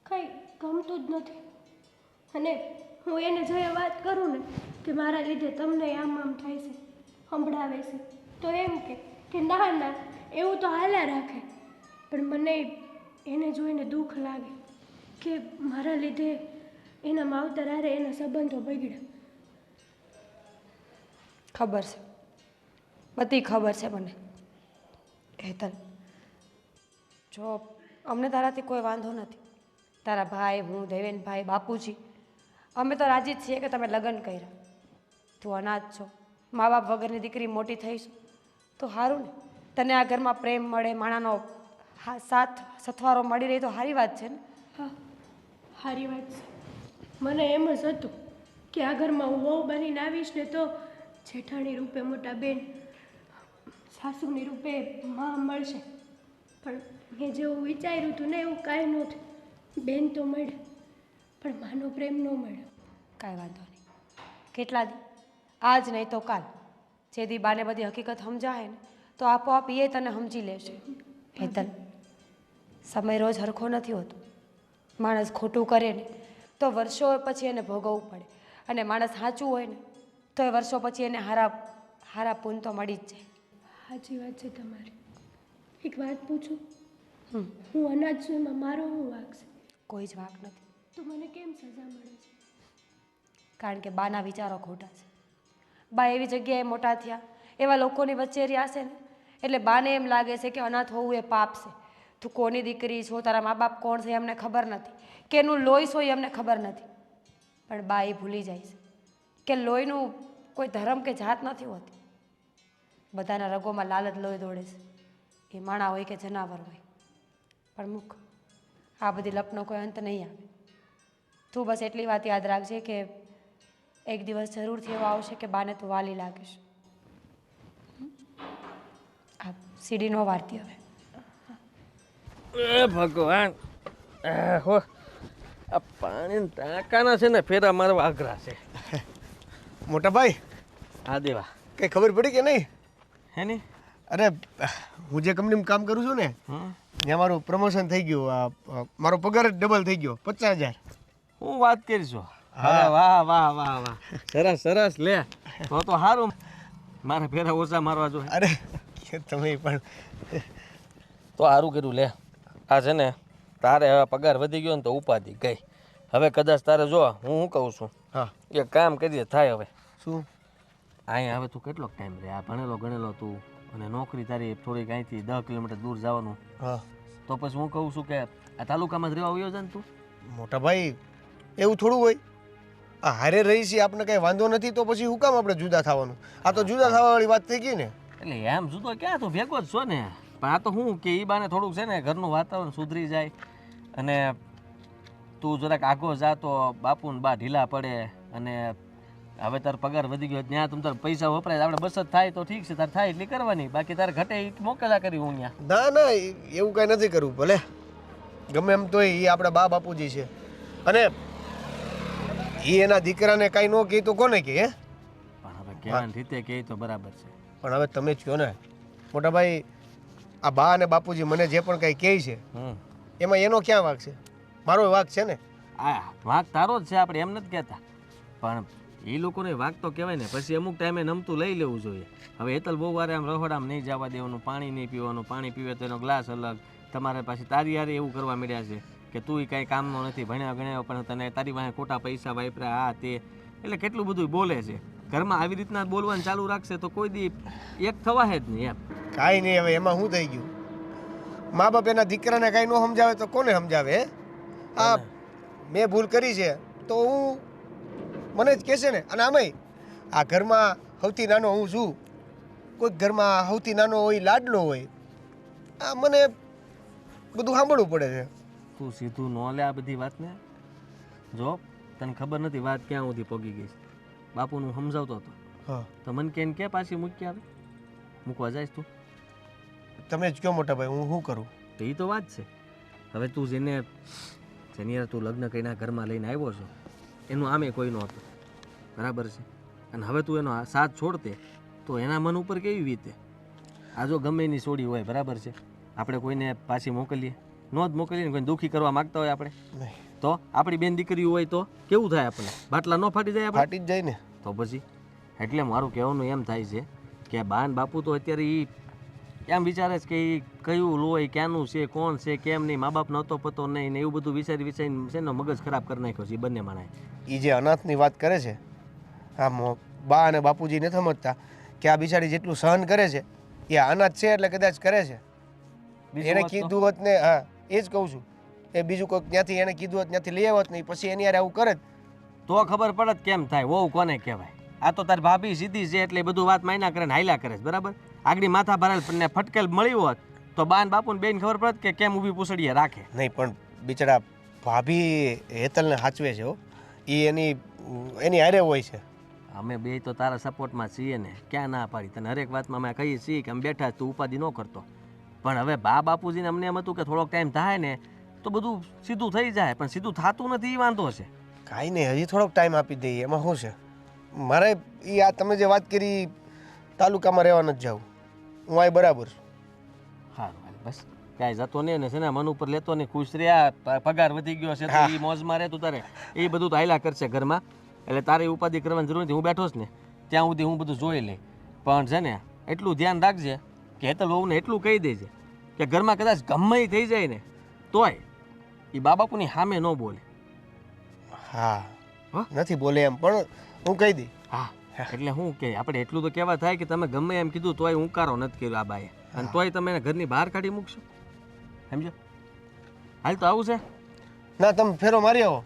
કંઈ ગમતું જ નથી. અને હું એને જે વાત કરું ને કે મારા લીધે તમને આમ થાય છે, સંભળાવે છે, તો એમ કે ના એવું તો હાલ્યા રાખે. પણ મને એને જોઈને દુઃખ લાગે કે મારા લીધે એના માવતર હારે એના સંબંધો બગડ્યા. ખબર છે, બધી ખબર છે મને. હેતલ, જો અમને તારાથી કોઈ વાંધો નથી. તારા ભાઈ, હું, દેવેનભાઈ, બાપુજી અમે તો રાજી જ છીએ કે તમે લગ્ન કર્યા. તું અનાથ છો, મા બાપ વગરની દીકરી મોટી થઈશું તો સારું ને. તને આ ઘરમાં પ્રેમ મળે, માણાનો સાથ સથવારો મળી રહી તો સારી વાત છે ને. હા સારી વાત છે. મને એમ જ હતું કે આ ઘરમાં હું વહુ બનીને આવીશ ને તો જેઠાણી રૂપે મોટા બેન, સાસુની રૂપે માં મળશે. પણ મેં જેવું વિચાર્યું હતું ને એવું કાંઈ નહોતું. બેન તો મળે પણ માનો પ્રેમ ન મળ્યો. કાંઈ વાંધો નહીં, કેટલા દી, આજ નહીં તો કાલ, જે દી બાને બધી હકીકત સમજાય ને તો આપોઆપ એ તને સમજી લેશે. હેતલ, સમય રોજ હરખો નથી હોતો. માણસ ખોટું કરે ને તો વર્ષો પછી એને ભોગવવું પડે, અને માણસ સાચું હોય ને તો એ વર્ષો પછી એને હારા પૂન તો મળી જ જાય. સાચી વાત છે તમારી. એક વાત પૂછું, હું અનાજ છું એમાં મારો શું વાંક છે? કોઈ જ વાંક નથી. તો મને કેમ સજા મળે છે? કારણ કે બાના વિચારો ખોટા છે. બા એવી જગ્યાએ મોટા થયા, એવા લોકોની વચ્ચે રહ્યા છે ને એટલે બાને એમ લાગે છે કે અનાથ હોવું એ પાપ છે. તું કોની દીકરી છો, તારા મા બાપ કોણ છે એમને ખબર નથી, કે એનું લોહી છો એ એમને ખબર નથી. પણ બા એ ભૂલી જાય છે કે લોહીનું કોઈ ધર્મ કે જાત નથી હોતી. બધાના રગોમાં લાલ જ લોહી દોડે છે, એ માણા હોય કે જનાવર હોય. પણ મૂક, આ બધી લપનો કોઈ અંત નહીં આવે. તું બસ એટલી વાત યાદ રાખજે કે એક દિવસ જરૂરથી એવો આવશે કે બાને તું વાલી લાગીશ. આ સીડી નો વારતી હવે. એ ભગવાન, હો આ પાણી ટાંકાના છે ને ફેરા મારવા આગ્રહ છે. મોટા ભાઈ, હા દેવા, કઈ ખબર પડી કે નહીં? હે ને? અરે હું જે કંપનીમાં કામ કરું છું ને ત્યાં મારું પ્રમોશન થઈ ગયું. મારો પગાર જ ડબલ થઈ ગયો, 50,000. હું વાત કરીશું. હા, વાહ વાહ વાહ વાહ, સરસ સરસ. લે તો સારું, મારે ફેરા ઓછા મારવા જોઈએ. અરે તમે પણ તો સારું કર્યું. લે આ છે ને તારે હવે પગાર વધી ગયો ને તો ઉપાધિ ગઈ. હવે કદાચ તારે જો હું શું કહું છું હા એક કામ કરીએ થાય હવે શું અહીંયા હવે તું કેટલોક ટાઈમ રહે આ ભણેલો ગણેલો તું અને નોકરી તારી થોડીક અહીંથી 10 કિલોમીટર દૂર જવાનું હા તો પછી હું કહું છું કે આ તાલુકામાં જ રહેવા આવ્યો છે ને તું મોટા ભાઈ એવું થોડું હોય આ હારે રહી છે આપણે કઈ વાંધો નથી તો પછી હું કામ આપણે જુદા થવાનું આ તો જુદા થવાવાળી વાત થઈ ગઈ ને એટલે એમ જુદો ક્યાં તું ભેગો જ છો ને પણ આ તો હું કે એ બાને થોડુંક છે ને ઘરનું વાતાવરણ સુધરી જાય અને તું જરાક આગો જા તો બાપુ ને બા ઢીલા પડે અને હવે તાર પગાર વધી ગયો ત્યાં તું તાર પૈસા વપરાય આપણે બચત થાય તો ઠીક છે તાર થાય એટલી કરવાની બાકી તારે ઘટે એ મોકલા કરી હું ત્યાં ના ના એવું કાંઈ નથી કરવું ભલે ગમે એમ તોય એ આપણા બા બાપુજી છે અને એ એના દીકરાને કાંઈ ન કહે તો કોને કહે હે પણ હવે કહેવાની રીતે કહે તો બરાબર છે પણ હવે તમે જ કહો ને મોટા ભાઈ આ બા અને બાપુજી મને જે પણ કાંઈ કહે છે એમાં એનો ક્યાં વાંક છે મારો વાંક છે ને આ વાંક તારો જ છે આપણે એમ નથી કહેતા પણ એ લોકોને વાંક તો કહેવાય ને પછી અમુક ટાઈમે નમતું લઈ લેવું જોઈએ હવે હેતલ બહુ વારે આમ રહોડામાં નહીં જવા દેવાનું પાણી નહીં પીવાનું પાણી પીવે તો એનો ગ્લાસ અલગ તમારે પાછી તારી યારે એવું કરવા મળ્યા છે કે તું કાંઈ કામનો નથી ભણ્યા ગણ્યા પણ તને તારી પાસે ખોટા પૈસા વાપર્યા આ તે એટલે કેટલું બધું બોલે છે ઘરમાં આવી રીતના બોલવાનું ચાલુ રાખશે તો કોઈ દી એક થવા જ નહીં એમ કાંઈ નહીં હવે એમાં શું થઈ ગયું મા બાપ એના દીકરાને કાંઈ ન સમજાવે તો કોને સમજાવે હે આ મેં ભૂલ કરી છે તો હું મને જ કહેશે ને અને આમાંય આ ઘરમાં સૌથી નાનો હું છું કોઈક ઘરમાં સૌથી નાનો હોય લાડલો હોય આ મને બધું સાંભળવું પડે છે તું સીધું ન લે આ બધી વાતને જો તને ખબર નથી વાત ક્યાં સુધી પગી ગઈ છે બાપુનું સમજાવતો હતો હા તો મને કે પાછી મૂકી આવે મૂકવા જાય તું તમે જ કહો મોટા ભાઈ હું શું કરું તો એ તો વાત છે હવે તું જેને જેની તું લગ્ન કરીને ઘરમાં લઈને આવ્યો છો એનું આમે કોઈ નહોતું બરાબર છે અને હવે તું એનો સાથ છોડતે તો એના મન ઉપર કેવી રીતે આ જો ગમે એની છોડી હોય બરાબર છે આપણે કોઈને પાછી મોકલીએ ન જ મોકલીએ ને કોઈને દુઃખી કરવા માગતા હોય આપણે નહીં તો આપણી બેન દીકરી હોય તો કેવું થાય આપણે બાટલા ન ફાટી જાય આપણે ફાટી જ જાય ને તો પછી એટલે મારું કહેવાનું એમ થાય છે કે બા ને બાપુ તો અત્યારે એ એમ વિચારે છે કે એ કયું લોહી ક્યાંનું છે કોણ છે કેમ નહીં મા બાપ નહોતો પતો નહીં ને એવું બધું વિચારીને છે ને મગજ ખરાબ કરી નાખ્યો છે એ બંને માણે એ જે અનાથની વાત કરે છે આમ બા અને બાપુજી નથી સમજતા કે આ બિચારી જેટલું સહન કરે છે એ અનાથ છે એટલે કદાચ કરે છે એને કીધું હોત ને હા એ જ કહું છું એ બીજું કોઈક ત્યાંથી એને કીધું હોત ત્યાંથી લઈ આવત નહીં પછી એની યાર આવું કરે તો ખબર પડત કેમ થાય વહુ કોને કહેવાય આ તો તારી ભાભી સીધી છે એટલે બધું વાત માયના કરે ને હાયલા કરે છે બરાબર આગળ માથા ભરાયેલ ને ફટકેલ મળી હોત તો બાન બાપુને બેન ખબર પડત કે કેમ ઊભી પૂછડીએ રાખે નહીં પણ બિચારા ભાભી હેતલને સાચવે છે હો એ એની હારે હોય છે અમે બે તો તારા સપોર્ટમાં છીએ ને ક્યાં ના પાડી તને હરેક વાતમાં અમે કહીએ છીએ કે અમે બેઠા તું ઉપાધિ ન કરતો પણ હવે બા બાપુજીને અમને એમ હતું કે થોડોક ટાઈમ થાય ને તો બધું સીધું થઈ જાય પણ સીધું થતું નથી એ વાંધો છે કાંઈ નહીં હજી થોડોક ટાઈમ આપી દઈએ એમાં શું છે મારે એ આ તમે જે વાત કરી તાલુકામાં રહેવા નથી જવું હું આ બરાબર છું સારું હાલ બસ કાંઈ જતો નહીં ને છે ને મન ઉપર લેતો નહીં ખુશ રહ્યા પગાર વધી ગયો છે તો એ મોજમાં રહે તું તારે એ બધું તો હાયલા કરશે ઘરમાં એટલે તારે ઉપાધિ કરવાની જરૂર નથી હું બેઠો જ ને ત્યાં સુધી હું બધું જોઈ લઈ પણ છે ને એટલું ધ્યાન રાખજે કે હેતલ વહુને એટલું કહી દેજે કે ઘરમાં કદાચ ગમે એ થઈ જાય ને તોય એ બા બાપુની સામે ન બોલે હા નથી બોલે એમ પણ હું કહી દઈ હા એટલે શું કે આપણે એટલું તો કહેવા થાય કે તમે ગમે એમ કીધું તોય હુંકારો નથી કર્યો આ બાએ અને તોય તમે એને ઘરની બહાર કાઢી મૂકશો સમજો હાલ તો આવું છે ના તમે ફેરો મારી આવો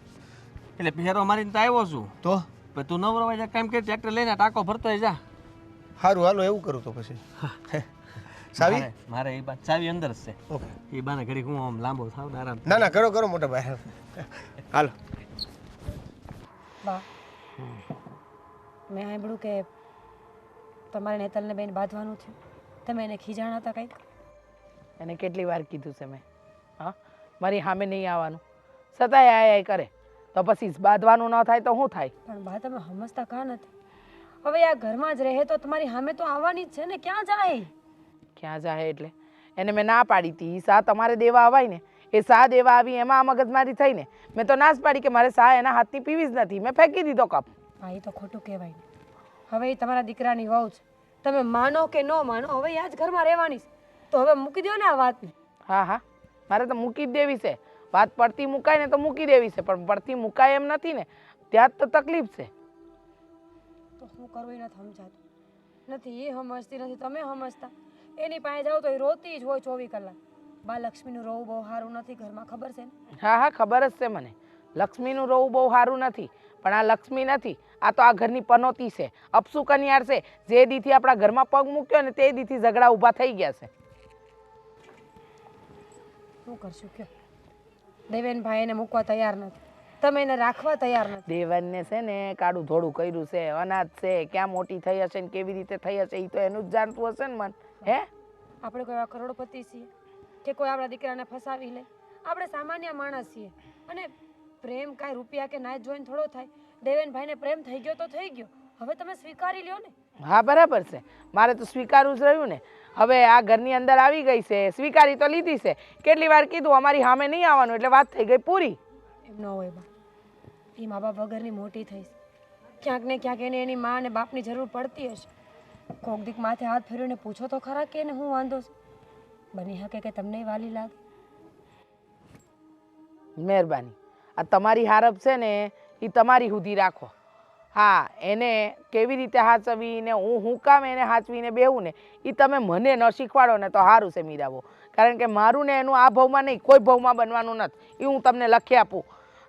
એટલે ફેરો મારીને તો આવ્યો છું તો પણ તું નવરો હોય કામ કે ટ્રેક્ટર લઈને ટાંકો ભરતો જા સારું હાલો એવું કરું તો પછી સાવી મારે એ બાત ચાવી અંદર જ છે ઓકે એ બાને ઘડી હું આમ લાંબો થાવ ને આરામ ના ના કરો કરો મોટા ભાઈ હાલો બા મેં સાંભળ્યું કે તમારે નેતલને બેન બાંધવાનું છે તમે એને ખીજાણા હતા કંઈક એને કેટલી વાર કીધું છે મેં હા મારી સામે નહીં આવવાનું સતાય આય કરે તો પછી બાંધવાનું ન થાય તો શું થાય પણ બા તમે સમજતા કાં નથી હવે આ ઘરમાં જ રહે તો તમારી સામે તો આવવાની જ છે ને ક્યાં જાય ક્યાં જાય એટલે એને મેં ના પાડી હતી એ સા તમારે દેવા આવાય ને એ સા દેવા આવી એમાં આ મગજમારી થઈને મેં તો ના જ પાડી કે મારે સા એના હાથની પીવી જ નથી મેં ફેંકી દીધો કપ હા એ તો ખોટું કહેવાય ને હવે એ તમારા દીકરાની વહુ છે તમે માનો કે ન માનો હવે એ આ જ ઘરમાં રહેવાની છે તો હવે મૂકી દો ને આ વાતને હા હા મારે તો મૂકી જ દેવી છે વાત પડતી મુકાય ને તો મૂકી દેવી છે, પણ પડતી મુકાય એમ નથી ને, ત્યાં જ તો તકલીફ છે. તો શું કરવું એ નથી સમજાતું. નથી એ સમજતી, નથી તમે સમજતા. એની પાસે જાવ તો એ રોતી જ હોય 24 કલાક. બા લક્ષ્મીનું રોવું બહુ સારું નથી ઘરમાં, ખબર છે ને? હા હા ખબર જ છે મને, લક્ષ્મીનું રોવું બહુ સારું નથી, પણ આ લક્ષ્મી નથી, આ તો આ ઘરની પનોતી છે, અપસુ કન્યાર છે. જે દીથી આપણા ઘરમાં પગ મૂક્યો ને તે દીથી ઝઘડા ઊભા થઈ ગયા છે. શું કરશું કયો? દેવેનભાઈ એને મૂકવા તૈયાર નથી, તમે એને રાખવા તૈયાર નથી. દેવાનને છે ને કાળું ધોળું કર્યું છે, અનાજ છે, ક્યાં મોટી થઈ હશે ને કેવી રીતે થઈ હશે એ તો એનું જ જાણતું હશે ને મન. હે આપણે કોઈ કરોડપતિ છીએ કે કોઈ આપણા દીકરાને ફસાવી લે? આપણે સામાન્ય માણસ છીએ. અને પ્રેમ કાંઈ રૂપિયા કે નાચ જોઈને થોડો થાય. દેવેનભાઈને પ્રેમ થઈ ગયો તો થઈ ગયો, હવે તમે સ્વીકારી લ્યો ને. હા બરાબર છે, મારે તો સ્વીકારવું જ રહ્યું ને. હવે આ ઘરની અંદર આવી ગઈ છે, સ્વીકારી તો લીધી છે. કેટલી વાર કીધું અમારી સામે નહીં આવવાનું, એટલે વાત થઈ ગઈ પૂરી. એમ ન હોય બા, એ મા બાપ વગરની મોટી થઈ છે. ક્યાંક ને ક્યાંક એને એની મા અને બાપની જરૂર પડતી હશે. કોક દીક માથે હાથ ફેરવીને પૂછો તો ખરા કે એને હું વાંધો છે. બની શકે કે તમને વાલી લાગે. મહેરબાની, આ તમારી હારપ છે ને એ તમારી સુધી રાખો. હા, એને કેવી રીતે હાચવીને હું કામ એને હાચવીને બેહું ને એ તમે મને ન શીખવાડો ને તો સારું છે મીરાબો. કારણ કે મારું ને એનું આ ભાવમાં નહીં, કોઈ ભાવમાં બનવાનું નથી, એ હું તમને લખી આપું.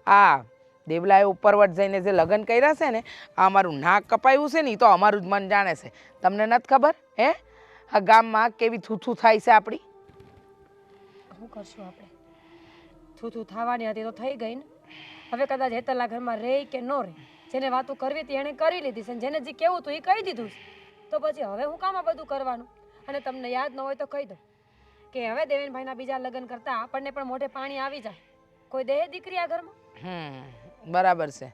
આ દેવલાએ ઉપરવટ જઈને જે લગ્ન કર્યા છે ને, આ અમારું નાક કપાયું છે ને એ તો અમારું જ મન જાણે છે. તમને નથી ખબર હે આ ગામમાં કેવી થૂથું થાય છે આપણી? શું કરશું આપણે? થૂથું થવાની હતી તો થઈ ગઈ ને. હવે કદાચ હેતલના ઘરમાં રહે કે ન રહે, જેને વાતો કરવી હતી એણે કરી લીધી છે, જેને જે કહેવું હતું એ કહી દીધું છે. તો પછી હવે હું કામ આ બધું કરવાનું? અને તમને યાદ ન હોય તો કહી દો કે હવે દેવેનભાઈના બીજા લગ્ન કરતા આપણને પણ મોઢે પાણી આવી જાય. કોઈ દે દીકરી આ ઘરમાં? બરાબર છે,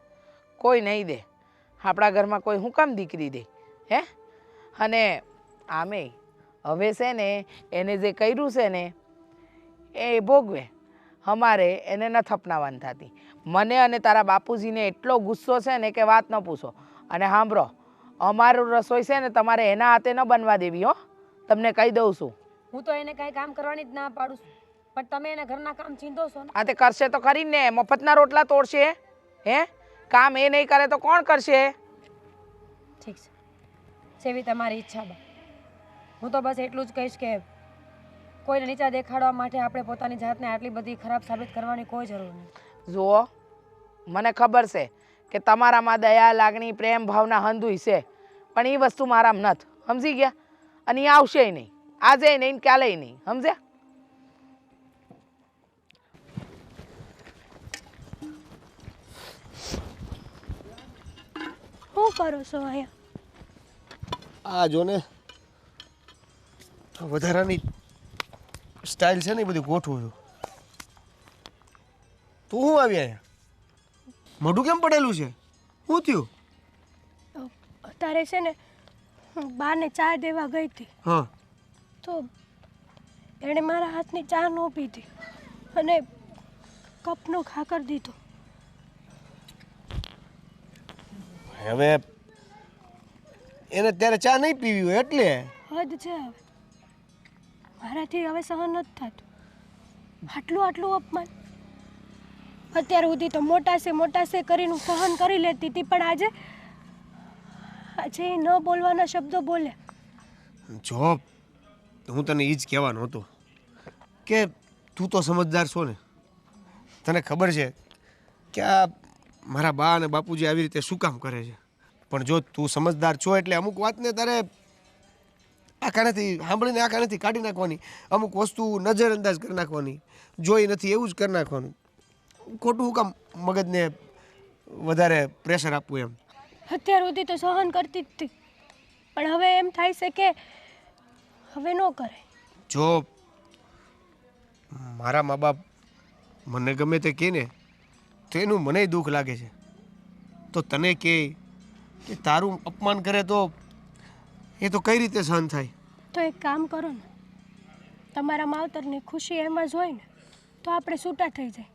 કોઈ નહીં દે. આપણા ઘરમાં કોઈ હું કામ દીકરી દે હે? અને આમે હવે છે ને એને જે કર્યું છે ને એ ભોગવે. અમારે એને નથી અપનાવવાની થતી. મને અને તારા બાપુજીને એટલો ગુસ્સો છે ને કે વાત ન પૂછો. અને સાંભળો, અમારું રસોઈ છે ને તમારે એના હાથે ન બનવા દેવી હો, તમને કહી દઉં છું. હું તો એને કાંઈ કામ કરવાની જ ના પાડું છું, પણ તમે એના ઘરના કામ ચીંધો છો ને. આ તે કરશે તો ખરી ને, મફતના રોટલા તોડશે હે? કામ એ નહીં કરે તો કોણ કરશે? ઠીક છે, જેવી તમારી ઈચ્છા બા. હું તો બસ એટલું જ કહીશ કે કોઈને નીચા દેખાડવા માટે આપણે પોતાની જાતને આટલી બધી ખરાબ સાબિત કરવાની કોઈ જરૂર નહીં. જુઓ, મને ખબર છે કે તમારામાં દયા, લાગણી, પ્રેમ, ભાવના હંધુય છે, પણ એ વસ્તુ મારામાં નથી, સમજી ગયા? અને એ આવશે નહીં, આજે નહીં કાલે નહીં, સમજ્યા? શું કરો છો અહીંયા? આ જો ને વધારાની સ્ટાઇલ છે ને એ બધી ગોઠવું છું. તું શું આવી અહીંયા? મોઢું કેમ પડેલું છે? શું થયું? અત્યારે છે ને હું બાને ચા દેવા ગઈ હતી, હા, તો એણે મારા હાથની ચા ન પીધી અને કપનો ઘા કરી દીધો. હવે એને ત્યારે ચા નહીં પીવી હોય એટલે. હદ છે હવે, મારાથી હવે સહન નથી થતું આટલું અપમાન. અત્યાર સુધી તો મોટા છે કરીને સહન કરી લેતી હતી, પણ આજે એ ન બોલવાના શબ્દો બોલે. જો હું તને એ જ કહેવાનો હતો કે તું તો સમજદાર છો ને, તને ખબર છે કે આ મારા બા અને બાપુજી આવી રીતે શું કામ કરે છે. પણ જો તું સમજદાર છો એટલે અમુક વાતને તારે આ કાનેથી સાંભળીને આ કાનેથી કાઢી નાખવાની, અમુક વસ્તુ નજરઅંદાજ કરી નાખવાની, જોઈ નથી એવું જ કરી નાખવાનું. ખોટું હું કામ મગજને વધારે પ્રેશર આપવું એમ. અત્યાર સુધી તો સહન કરતી જ હતી, પણ હવે એમ થાય છે કે હવે ન કરે. જો મારા મા બાપ મને ગમે તે કહે ને તો એનું મને દુઃખ લાગે છે, તો તને કહે કે તારું અપમાન કરે તો એ તો કઈ રીતે સહન થાય? તો એક કામ કરો ને, તમારા માવતરની ખુશી એમાં જ હોય ને તો આપણે છૂટા થઈ જાય.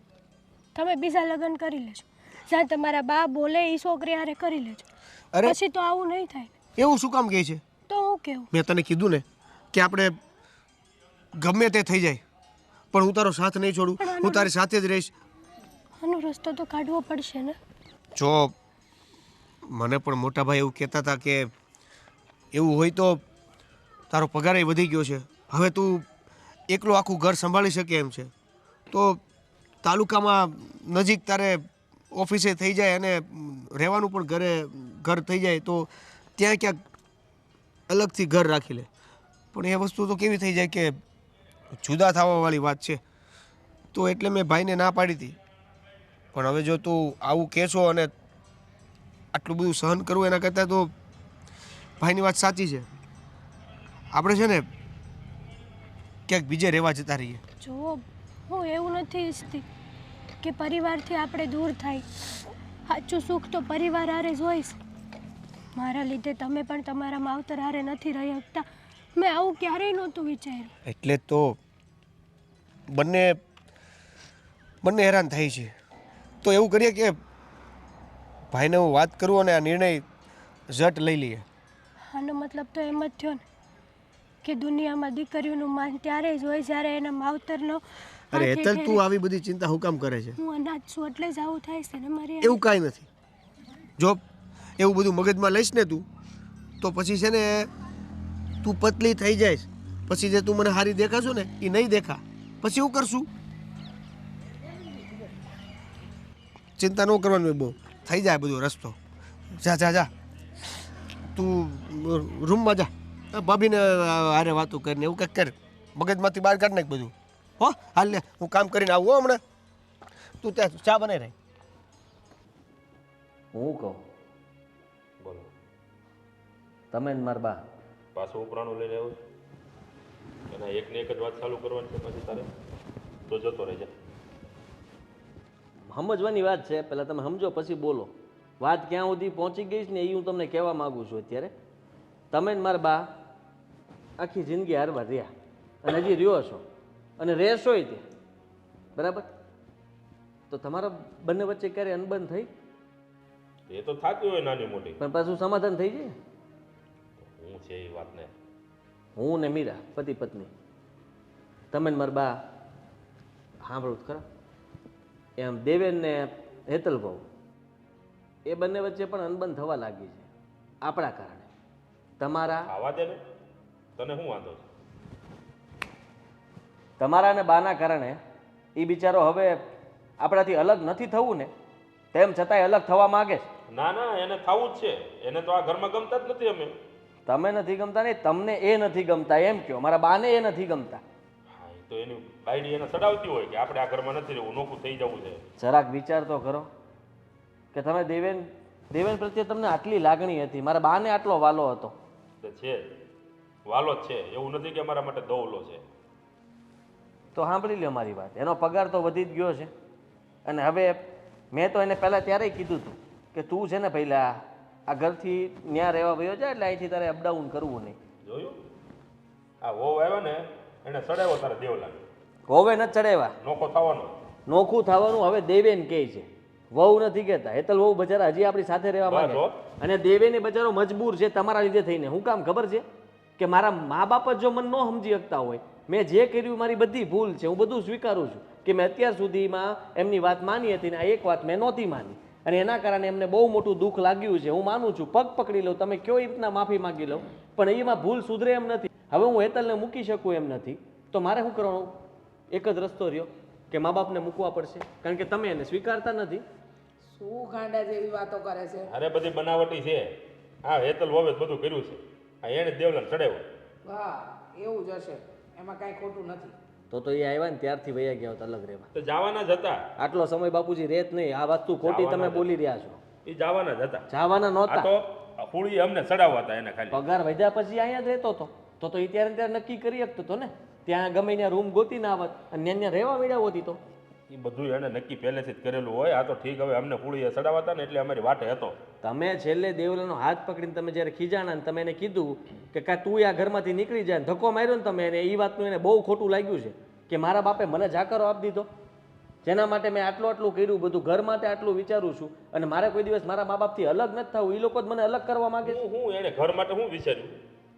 તમે બીજા લગ્ન કરી લેજો, જ્યાં તમારા બા બોલે એ છોકરી હારે કરી લેજો. અરે પછી તો આવું નહીં થાય. એવું શું કામ કહે છે? તો હું કેવું? મેં તને કીધું ને કે આપણે ગમે તે થઈ જાય પણ હું તારો સાથ નહીં છોડું, હું તારી સાથે જ રહીશ. આનો રસ્તો તો કાઢવો પડશે ને. જો મને પણ મોટા ભાઈ એવું કહેતા હતા કે એવું હોય તો તારો પગાર વધી ગયો છે, હવે તું એકલો આખું ઘર સંભાળી શકે એમ છે, તો તાલુકામાં નજીક તારે ઓફિસે થઈ જાય અને રહેવાનું પણ ઘર થઈ જાય, તો ત્યાં ક્યાંક અલગથી ઘર રાખી લે. પણ એ વસ્તુ તો કેવી થઈ જાય કે જુદા થવાવાળી વાત છે, તો એટલે મેં ભાઈને ના પાડી હતી. પણ હવે જો તું આવું કહેશો અને આટલું બધું સહન કરવું એના કરતાં તો ભાઈની વાત સાચી છે, આપણે છે ને ક્યાંક બીજે રહેવા જતા રહીએ. જો હું એવું નથી ઈચ્છતી કે પરિવારથી આપણે દૂર થાય. સાચું સુખ તો પરિવાર હારે જ હોય છે. મારા લીધે તમે પણ તમારા માવતર હારે નથી રહી શકતા. મેં આવું ક્યારેય નહોતું વિચાર્યું. એટલે તો બંને હેરાન થાય છે. તો એવું કરીએ કે ભાઈને હું વાત કરું અને આ નિર્ણય ઝટ લઈ લઈએ. આનો મતલબ તો એમ જ થયો ને કે દુનિયામાં દીકરીઓનું માન ત્યારે જ હોય જ્યારે એના માવતરનો અરે હેતલ, તું આવી બધી ચિંતા હું કામ કરે છે? હું અનાજ છું એટલે જ આવું થાય છે ને મારી. એવું કાંઈ નથી. જો એવું બધું મગજમાં લઈશ ને તું, તો પછી છે ને તું પતલી થઈ જઈશ, પછી જે તું મને સારી દેખાશો ને એ નહીં દેખા, પછી એવું કરશું. ચિંતા ન કરવાની, બહુ થઈ જાય બધો રસ્તો. જા જા જા, તું રૂમમાં જા, ભાભીને હારે વાતો કરીને એવું કંઈક કર, મગજમાંથી બહાર કાઢ નાખ બધું. હો હાલ લે, હું કામ કરીને આવું હમણાં. તું ત્યાં ચા બનાવી રહી. હું કહું, બોલો. તમે ને મારા બા પાછું ઉપરાણું લઈને આવ્યો છે, એના એકને એક જ વાત ચાલુ કરવાની છે પછી તારે, તો જતો રહેજે. સમજવાની વાત છે, પહેલાં તમે સમજો પછી બોલો. વાત ક્યાં સુધી પહોંચી ગઈ છે ને એ હું તમને કહેવા માગું છું. અત્યારે તમે ને મારા બા આખી જિંદગી હારવા રહ્યા અને હજી રહ્યો છો અને રહેશોય ત્યાં, બરાબર? તો તમારા બંને વચ્ચે ક્યારે અનબન થઈ? એ તો થતી હોય નાની મોટી, પણ પાછું સમાધાન થઈ જાય. હું છે એ વાતને. હું ને મીરા પતિ પત્ની, તમે ને મારા બા સાંભળું જ ખરા, એમ દેવેન ને હેતલ ભાવ, એ બંને વચ્ચે પણ અનબન થવા લાગી છે આપણા કારણે. તમારા આવા દે ને, તને શું વાંધો છે? તમારા ને બાના કારણે એ બિચારો હવે આપણાથી અલગ નથી થવું ને, તેમ છતાંય અલગ થવા માગે છે. ના ના, એને થવું જ છે. એને તો આ ઘરમાં ગમતા જ નથી અમે. તમે નથી ગમતા નહીં, તમને એ નથી ગમતા એમ કહો. મારા બાને એ નથી ગમતા. હા, એ તો એની બાયડી એને સડાવતી હોય કે આપણે આ ઘરમાં નથી રહેવું, નોખું થઈ જવું છે. જરાક વિચાર તો કરો કે તમે દેવેન પ્રત્યે તમને આટલી લાગણી હતી, મારા બાને આટલો વાલો હતો. તો છે વાલો જ છે, એવું નથી કે મારા માટે દોવલો છે. તો સાંભળી લ્યો મારી વાત, એનો પગાર તો વધી જ ગયો છે. અને હવે મેં તો એને પહેલાં ત્યારેય કીધું હતું કે તું છે ને પહેલાં આ ઘરથી ન્યા રહેવા વયો જાય, એટલે અહીંથી તારે અપડાઉન કરવું નહીં. જોયું? આ વહુ આવ્યો ને એને સડાવ્યો તારે દેવલાને. હવે નથી ચડાવ્યા, નોખો થવાનો. નોખું થવાનું હવે દેવેન કહે છે, વહુ નથી કહેતા. હેતલ વહુ બચારા હજી આપણી સાથે રહેવા માંગે બસ હો. અને દેવેને બચારો મજબૂર છે તમારા લીધે થઈને. હું કામ ખબર છે કે મારા મા બાપ જ જો મને ન સમજી શકતા હોય, મેં જે કર્યું મારી બધી ભૂલ છે, હું બધું સ્વીકારું છું કે મેં અત્યાર સુધીમાં એમની વાત માની હતી ને આ એક વાત મેં નહોતી માની, અને એના કારણે એમને બહુ મોટું દુઃખ લાગ્યું છે. હું માનું છું, પગ પકડી લઉં, તમે કયો એ રીતના માફી માગી લઉં, પણ એમાં ભૂલ સુધરે એમ નથી. હવે હું હેતલને મૂકી શકું એમ નથી, તો મારે શું કરવાનું? એક જ રસ્તો રહ્યો કે મા બાપને મૂકવા પડશે, કારણ કે તમે એને સ્વીકારતા નથી. શું ગાંડા જેવી વાતો કરે છે? અરે બધી બનાવટી છે. હા, હેતલ વવે બધું કર્યું છે. આ એને દેવલાને ચડાવ્યો. વાહ, એવું જ હશે, એમાં કાંઈ ખોટું નથી. તો એ આવ્યા ને ત્યારથી વયા ગયા હોત અલગ રહેવા. તો જવાના જ હતા. આટલો સમય બાપુજી રેત નહીં. આ વસ્તુ ખોટી તમે બોલી રહ્યા છો. એ જવાના જ હતા. જવાના આ નહોતા. તો હોળી અમને ચડાવવા હતા એને ખાલી. પગાર વધ્યા પછી અહીંયા જ રહેતો હતો, તો એ ત્યારે ત્યારે નક્કી કરી શકતો હતો ને. ત્યાં ગમે ત્યાં રૂમ ગોતી ના આવત અને ત્યાં રહેવા મળ્યા હોતી તો. એ બધું એને નક્કી પહેલેથી જ કરેલું હોય. આ તો ઠીક, હવે અમને હોળીએ ચડાવવા હતા ને એટલે અમારી વાટે હતો. તમે છેલ્લે દેવલાનો હાથ પકડીને તમે જ્યારે ખીજાણા ને તમે એને કીધું કે કા તું આ ઘરમાંથી નીકળી જાય, ધક્કો માર્યો ને તમે, એને એ વાતનું એને બહુ ખોટું લાગ્યું છે કે મારા બાપે મને જાકારો આપી દીધો, જેના માટે મેં આટલું કર્યું, બધું ઘર માટે આટલું વિચારું છું, અને મારે કોઈ દિવસ મારા મા બાપથી અલગ નથી થવું. એ લોકો જ મને અલગ કરવા માંગે છે. હું એને ઘર માટે શું વિચાર્યું?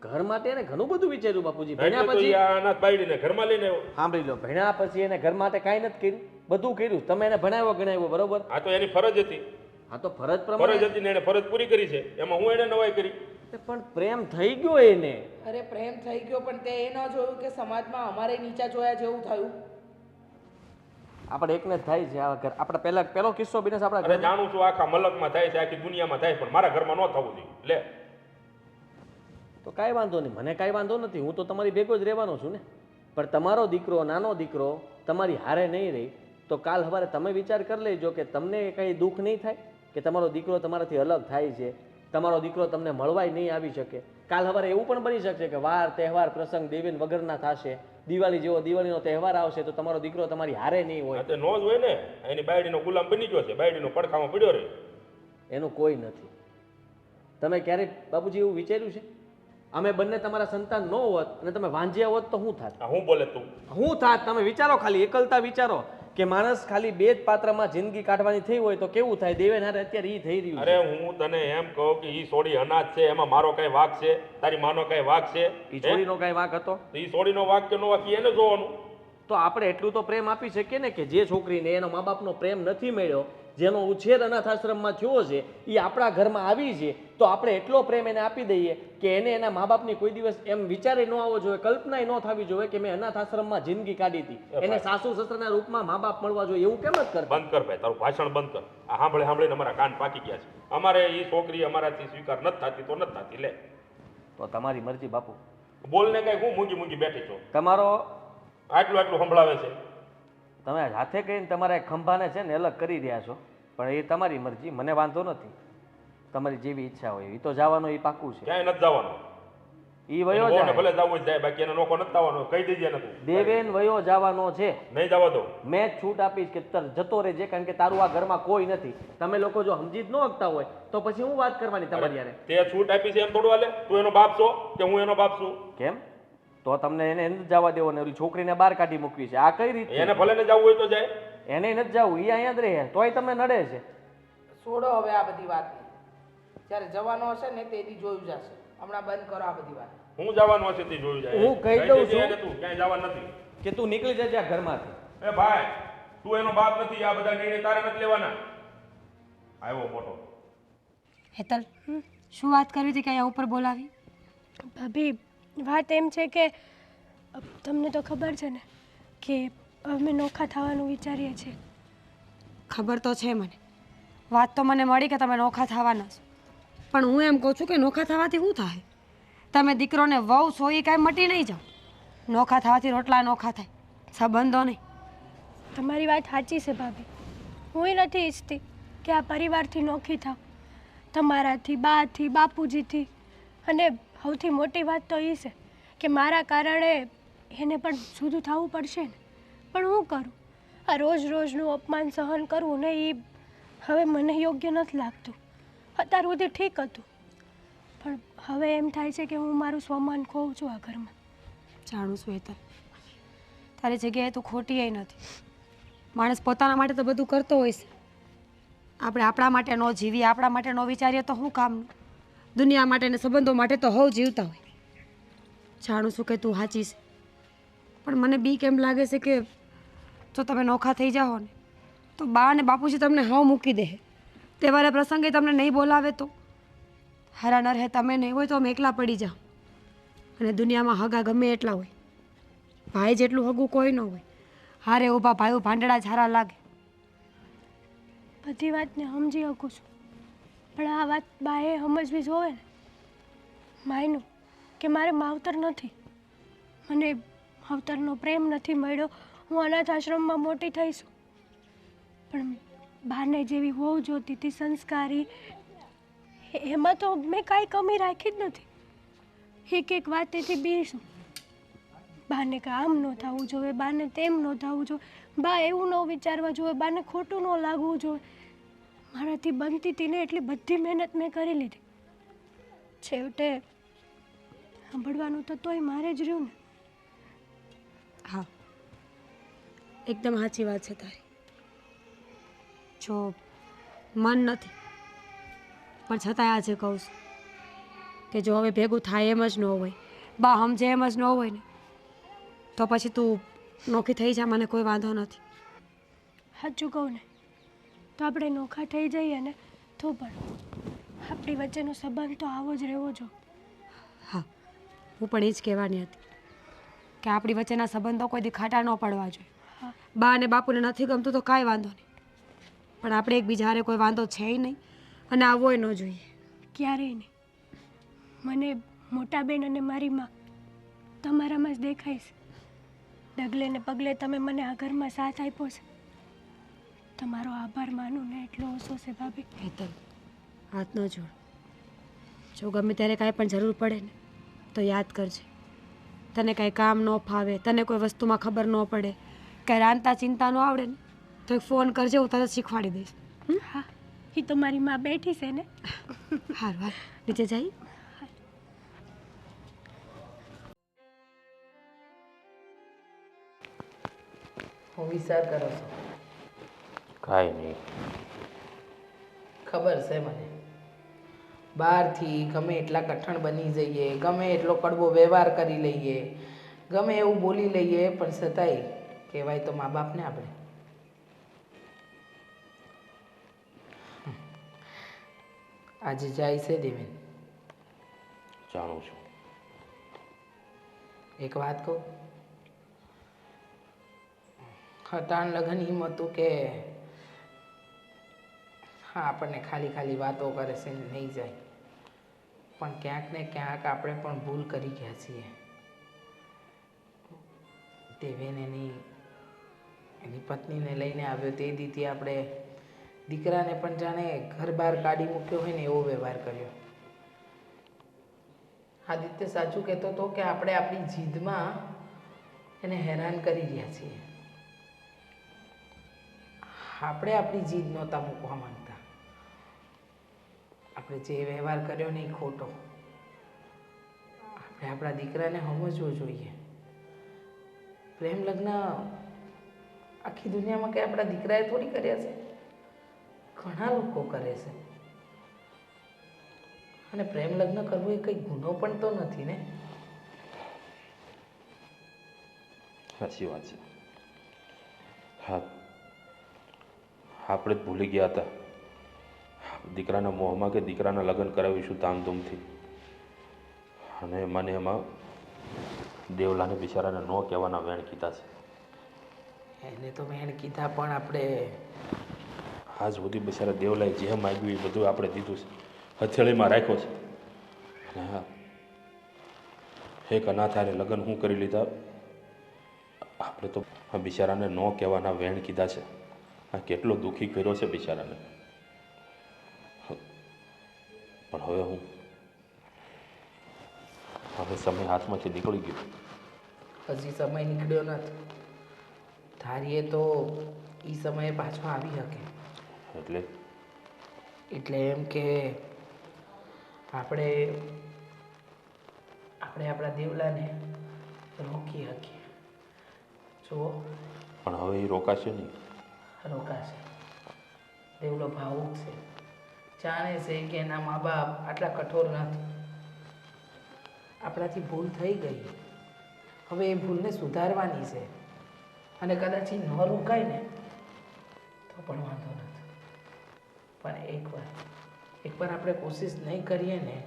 ઘર માટે એને ઘણું બધું વિચાર્યું બાપુજી. એટલે ભણ્યા તો પછી ઈ આ અનાથ બાયડીને ઘરમાં લઈને આવ્યો. સાંભળી લો, ભણ્યા પછી એને ઘર માટે કાંઈ નથી કર્યું, બધું કર્યું. તમે એને ભણાવ્યો ગણાવ્યો, બરોબર? આ તો એની ફરજ હતી. હા તો ફરજ ફરજ પ્રમાણે, હતી ને એને ફરજ પૂરી કરી છે, એમાં હું એને નવાઈ કરી. પણ પ્રેમ થઈ ગયો એને. અરે પ્રેમ થઈ ગયો પણ તે એ ન જોયું કે સમાજમાં અમારે નીચા જોયા જેવું થયું. આપણે એકને જ થાય છે આ ઘર. આપણે પહેલો કિસ્સો બિનેશ આપણા અરે ઘરમાં. જાણું છું આખા મલકમાં થાય છે, આખી દુનિયામાં થાય છે, પણ મારા ઘરમાં ન થવું જોઈએ. લે તો કાંઈ વાંધો નહીં, મને કાંઈ વાંધો નથી, હું તો તમારી ભેગો જ રહેવાનો છું ને. પણ તમારો દીકરો, નાનો દીકરો તમારી હારે નહીં રહી તો કાલ સવારે તમે વિચાર કરી લેજો કે તમને કંઈ દુઃખ નહીં થાય કે તમારો દીકરો તમારાથી અલગ થાય છે, તમારો દીકરો તમને મળવાય નહીં આવી શકે. કાલ સવારે એવું પણ બની શકશે કે વાર તહેવાર પ્રસંગ દેવીન વગરના થશે, દિવાળી જેવો દિવાળીનો તહેવાર આવશે તો તમારો દીકરો તમારી હારે નહીં હોય. આ તો નો જ હોય ને, એની બાયડીનો ગુલામ બની ગયો છે, બાયડીનો પડખામાં પડ્યો રહે. એનું કોઈ નથી. તમે ક્યારેક બાપુજી એવું વિચાર્યું છે અમે બંને તમારા સંતાન ન હોત અને તમે વાંજ્યા હોત તો શું થાત? આ હું બોલે તું? શું થાત? તમે વિચારો, ખાલી એકલતા વિચારો કે માણસ ખાલી બે જ પાત્રમાં જિંદગી કાઢવાની થઈ હોય તો કેવું થાય? દેવેન હારે અત્યારે ઈ થઈ રહ્યું અરે છે. હું તને એમ કહું કે ઈ સોડી અનાજ છે, એમાં મારો કઈ વાક છે? તારી માનો કઈ વાક છે? ઈ છોડીનો કાંઈ વાંક હતો? તો ઈ સોડીનો વાક કે નો વાક ઈ એને જોવાનું. તો આપણે એટલું તો પ્રેમ આપી શકીએ ને કે જે છોકરીને એનો મા બાપનો પ્રેમ નથી મળ્યો, જેનો ઉછેર અનાથ આશ્રમમાં થયો છે, એ આપણા ઘરમાં આવી છે, તો આપણે એટલો પ્રેમ એને આપી દઈએ કે એને એના મા બાપની કોઈ દિવસ એમ વિચારે ન આવવો જોઈએ, કલ્પનાય ન થવી જોઈએ કે મેં અનાથ આશ્રમમાં જિંદગી કાઢી હતી. એને સાસુ સસરાના રૂપમાં મા બાપ મળવા જોઈએ, એવું કેમ જ કરતા? બંધ કર ભાઈ, તારું ભાષણ બંધ કર. આ સાંભળીને અમારા કાન પાકી ગયા છે. અમારે ઈ છોકરી અમારાથી સ્વીકાર નથી થતી તો નથી થતી. લે તો તમારી મરજી બાપુ. બોલને કઈ હું મૂંગી બેઠી છો? તમારો આટલું સંભળાવે છે. તમે હાથે કહીને તમારા ખંભાને છે ને અલગ કરી રહ્યા છો, પણ એ તમારી મરજી, મને વાંધો નથી. તમારી જેવી ઈચ્છા હોય એ તો જવાનું, એ પાકું છે. ક્યાંય નથી જવાનું. ઈ વયો એને જાય, ભલે જવું જ જાય, બાકી એને નોકો નથી જવાનો. કહી દેજે ને તું. દેવેન વયો જવાનો છે. નહીં જવા દો. મેં જ છૂટ આપીશ કે જતો રહેજે, કારણ કે તારું આ ઘરમાં કોઈ નથી. તમે લોકો જો સમજી જ ન શકતા હોય તો પછી હું વાત કરવાની તમારી યારે? તે છૂટ આપી છે એમ થોડું હાલે? તું એનો બાપ છો કે હું એનો બાપ છું? કેમ? તો તમને એને નથી જવા દેવો ને ઓલી છોકરીને બહાર કાઢી મૂકવી છે, આ કઈ રીતે? એને ભલે ને જવું હોય તો જાય. એને નથી જવું, એ અહીંયા જ રહે, તોય તમને નડે છે. છોડો હવે આ બધી વાતને. જ્યારે જવાનો હશે ને તેથી જોયું જશે. હમણાં બંધ કરો આ બધી વાત. હું જવાનું હશે તે જોયું જાય. હું કહી દઉં છું. એને તું ક્યાંય જવાનું નથી. કે તું નીકળી જજે આ ઘરમાંથી. એ ભાઈ, તું એનો બાપ નથી. આ બધા નિર્ણય તારે નથી લેવાના. આવ્યો મોટો. હેતલ, શું વાત કરવી હતી કે અહીંયા ઉપર બોલાવી? ભાભી, વાત એમ છે કે તમને તો ખબર છે ને કે અમે નોખા થવાનું વિચારીએ છીએ. ખબર તો છે મને, વાત તો મને મળી કે તમે નોખા થવાના છો, પણ હું એમ કહું છું કે નોખા થવાથી શું થાય? તમે દીકરોને વહુ છો એ કાંઈ મટી નહીં જાઓ. નોખા થવાથી રોટલા નોખા થાય, સંબંધો નહીં. તમારી વાત સાચી છે ભાભી. હું નથી ઈચ્છતી કે આ પરિવારથી નોખી થાવ, તમારાથી, બાથી, બાપુજીથી. અને સૌથી મોટી વાત તો એ છે કે મારા કારણે એને પણ જુદું થવું પડશે ને. પણ હું કરું? આ રોજ રોજનું અપમાન સહન કરવું ને એ હવે મને યોગ્ય નથી લાગતું. અત્યાર સુધી ઠીક હતું, પણ હવે એમ થાય છે કે હું મારું સ્વમાન ખોઉં છું આ ઘરમાં. જાણું છું હેતલ, તારી જગ્યાએ તું ખોટી એ નથી. માણસ પોતાના માટે તો બધું કરતો હોય છે. આપણે આપણા માટે ન જીવીએ, આપણા માટે ન વિચારીએ તો શું કામનું? દુનિયા માટે ને સંબંધો માટે તો હવ જીવતા હોય. જાણું છું કે તું સાચી છે, પણ મને બીક એમ લાગે છે કે જો તમે નોખા થઈ જાઓ ને તો બા અને બાપુજી તમને હાવ મૂકી દે. તહેવારે પ્રસંગે તમને નહીં બોલાવે તો હારા ન રહે. તમે નહીં હોય તો અમે એકલા પડી જાઓ. અને દુનિયામાં હગા ગમે એટલા હોય, ભાઈ જેટલું હગું કોઈ ન હોય. હારે ઊભા ભાઈઓ ભાંડડા ઝારા લાગે. બધી વાતને સમજી શકું છું, પણ આ વાત બાએ સમજવી જોવે ને. માયનું કે મારે માવતર નથી, મને માવતરનો પ્રેમ નથી મળ્યો. હું અનાથ આશ્રમમાં મોટી થઈશું, પણ બાને જેવી હોવ જોતી હતી, સંસ્કારી, એમાં તો મેં કાંઈ કમી રાખી જ નથી. એક એક વાતેથી બીશું. બાને કે આમ ન થવું જોઈએ, બાને તેમ ન થવું જોઈએ, બા એવું ન વિચારવા જોઈએ, બાને ખોટું ન લાગવું જોઈએ. મારાથી બનતી હતી ને એટલી બધી મહેનત મેં કરી લીધી. છેવટે સાંભળવાનું તો તોય મારે જ રહ્યું ને. હા, એકદમ સાચી વાત છે તારી. જો મન નથી પણ છતાંય આજે કહું છું, કે જો હવે ભેગું થાય એમ જ ન હોય, બા સમજે એમ જ ન હોય ને, તો પછી તું નોખી થઈ જા, મને કોઈ વાંધો નથી. સાચું કહું ને તો આપણે નોખા થઈ જઈએ ને તો પણ આપણી વચ્ચેનો સંબંધ તો આવો જ રહેવો જો. હા, હું પણ એ જ કહેવાની હતી કે આપણી વચ્ચેના સંબંધો કોઈ દી ખાટા ન પડવા જોઈએ. બા અને બાપુને નથી ગમતું તો કાંઈ વાંધો નહીં, પણ આપણે એકબીજા હારે કોઈ વાંધો છે નહીં અને આવવો ન જોઈએ. ક્યારેય નહીં. મને મોટા બેન અને મારી માં તમારામાં જ દેખાય છે. ડગલે ને પગલે તમે મને આ ઘરમાં સાથ આપ્યો છે. તમારો આભાર માનું ને એટલો ઓછો છે ભાભી. હેતલ, હાથ ન જોડ. જો ગમે ત્યારે કાંઈ પણ જરૂર પડે ને તો યાદ કરજે. તને કાંઈ કામ ન ફાવે, તને કોઈ વસ્તુમાં ખબર ન પડે, કાંઈ રાંધતા ચિંતા ન આવડે ને તો એક ફોન કરજે, હું તરત શીખવાડી દઈશ. હા, એ તો મારી માં બેઠી છે ને. હારું હાલ, નીચે જઈ. હું વિચાર કરો છો? કાંઈ નહીં. ખબર છે મને, બહારથી ગમે એટલા કઠણ બની જઈએ, ગમે એટલો કડવો વ્યવહાર કરી લઈએ, ગમે એવું બોલી લઈએ, પણ છતાંય કહેવાય તો મા બાપને આપણે. આજે જાય છે દેવેન. જાણું છું. એક વાત કહું, હટાણ લગન એમ હતું કે હા આપણને ખાલી ખાલી વાતો કરે છે ને નહીં જાય, પણ ક્યાંક ને ક્યાંક આપણે પણ ભૂલ કરી ગયા છીએ. દેવેન એની પત્નીને લઈને આવ્યો તે દીથી આપણે દીકરાને પણ જાણે ઘર બહાર કાઢી મૂક્યો હોય ને એવો વ્યવહાર કર્યો. આદિત્ય સાચું કહેતો હતો કે આપણે આપણી જીદમાં એને હેરાન કરી રહ્યા છીએ. આપણે આપણી જીદ નહોતા મૂકવા માંગતા. આપણે જે વ્યવહાર કર્યો ને એ ખોટો. આપણે આપણા દીકરાને સમજવો જોઈએ. પ્રેમ લગ્ન આખી દુનિયામાં કંઈ આપણા દીકરાએ થોડી કર્યા છે, ઘણા લોકો કરે છે. અને પ્રેમ લગ્ન કરવું એ કંઈ ગુનો પણ તો નથી ને. સાચી વાત છે. હા, આપણે જ ભૂલી ગયા હતા દીકરાના મોહમાં કે દીકરાના લગ્ન કરાવીશું ધામધૂમથી, અને મને એમાં દેવલાને બિચારાને ન કહેવાના વેણ કીધા છે. એને તો વેણ કીધા, પણ આપણે આજ સુધી બિચારા દેવલાએ જે માગ્યું એ બધું આપણે દીધું છે, હથેળીમાં રાખ્યો છે. અને હા, એક અનાથ હારે લગ્ન હું કરી લીધા. આપણે તો આ બિચારાને ન કહેવાના વેણ કીધા છે. આ કેટલો દુઃખી કર્યો છે બિચારાને. પણ હવે સમય હાથમાંથી નીકળી ગયો. હજી સમય નીકળ્યો નથી. ધારીએ તો એ સમયે પાછો આવી શકે. એટલે એમ કે આપણે આપણા દેવલાને રોકી શકીએ. જુઓ, પણ હવે એ રોકાશે નહીં. રોકાશે. દેવલો ભાવુક છે, જાણે છે કે એના મા બાપ આટલા કઠોર નથી. આપણાથી ભૂલ થઈ ગઈ, હવે એ ભૂલને સુધારવાની છે. અને કદાચ એ ન રોકાય ને તો પણ વાંધો નથી, પણ એકવાર આપણે કોશિશ નહીં કરીએ ને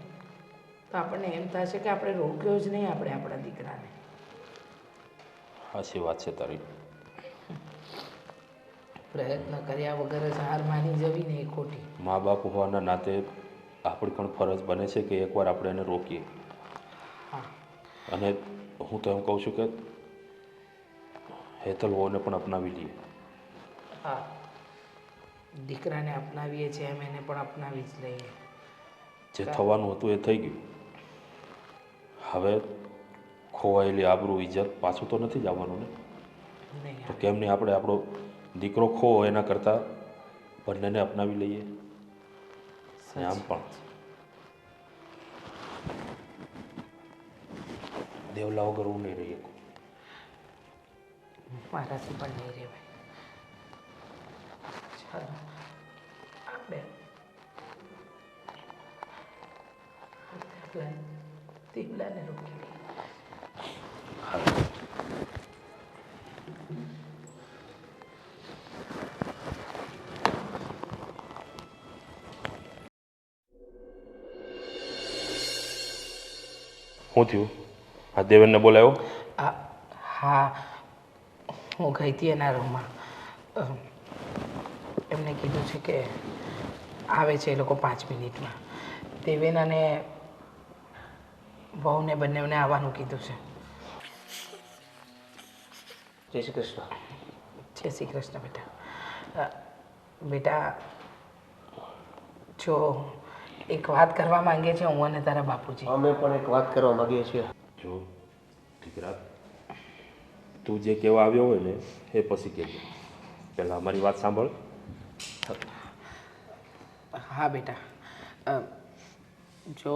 તો આપણને એમ થશે કે આપણે રોક્યો જ નહીં આપણે આપણા દીકરાને. સાચી વાત છે તારી. પ્રયત્ન કર્યા વગર જ હાર માની જવી ને એ ખોટી. મા બાપ હોવાના નાતે આપણી પણ ફરજ બને છે કે એકવાર આપણે એને રોકીએ. હા, અને હું તો એમ કહું છું કે હેતલ વહુને પણ અપનાવી લઈએ. હા, દીકરાને અપનાવીએ છીએ એમ એને પણ અપનાવી જ લઈએ. જે થવાનું હતું એ થઈ ગયું. હવે ખોવાયેલી આબરૂ ઇજ્જત પાછું તો નથી જ આવવાનું ને. નહીં તો કેમ નહીં આપણે આપણો દીકરો ખો એના કરતાં બંનેને અપનાવી લઈએ. અને આમ પણ દેવલા વગર હું નહીં રહી શકું. મારાથી પણ નહીં રહેવાય. ચાલો આપણે લાને રોકી લે. શું થયું? આ દેવેનને બોલાવ્યો? હા, હું ગઈ હતી એના રૂમમાં. એમને કીધું છે કે આવે છે એ લોકો 5 મિનિટમાં. દેવેન અને વહુને બંનેને આવવાનું કીધું છે. જય શ્રી કૃષ્ણ. જય શ્રી કૃષ્ણ બેટા. બેટા જો એક વાત કરવા માંગે છે હું અને તારા બાપુજી. અમે પણ એક વાત કરવા માંગીએ છીએ. જો દીકરા, તું જે કહેવા આવ્યો હોય ને એ પછી કહેજો. પહેલાં અમારી વાત સાંભળ. હા બેટા, જો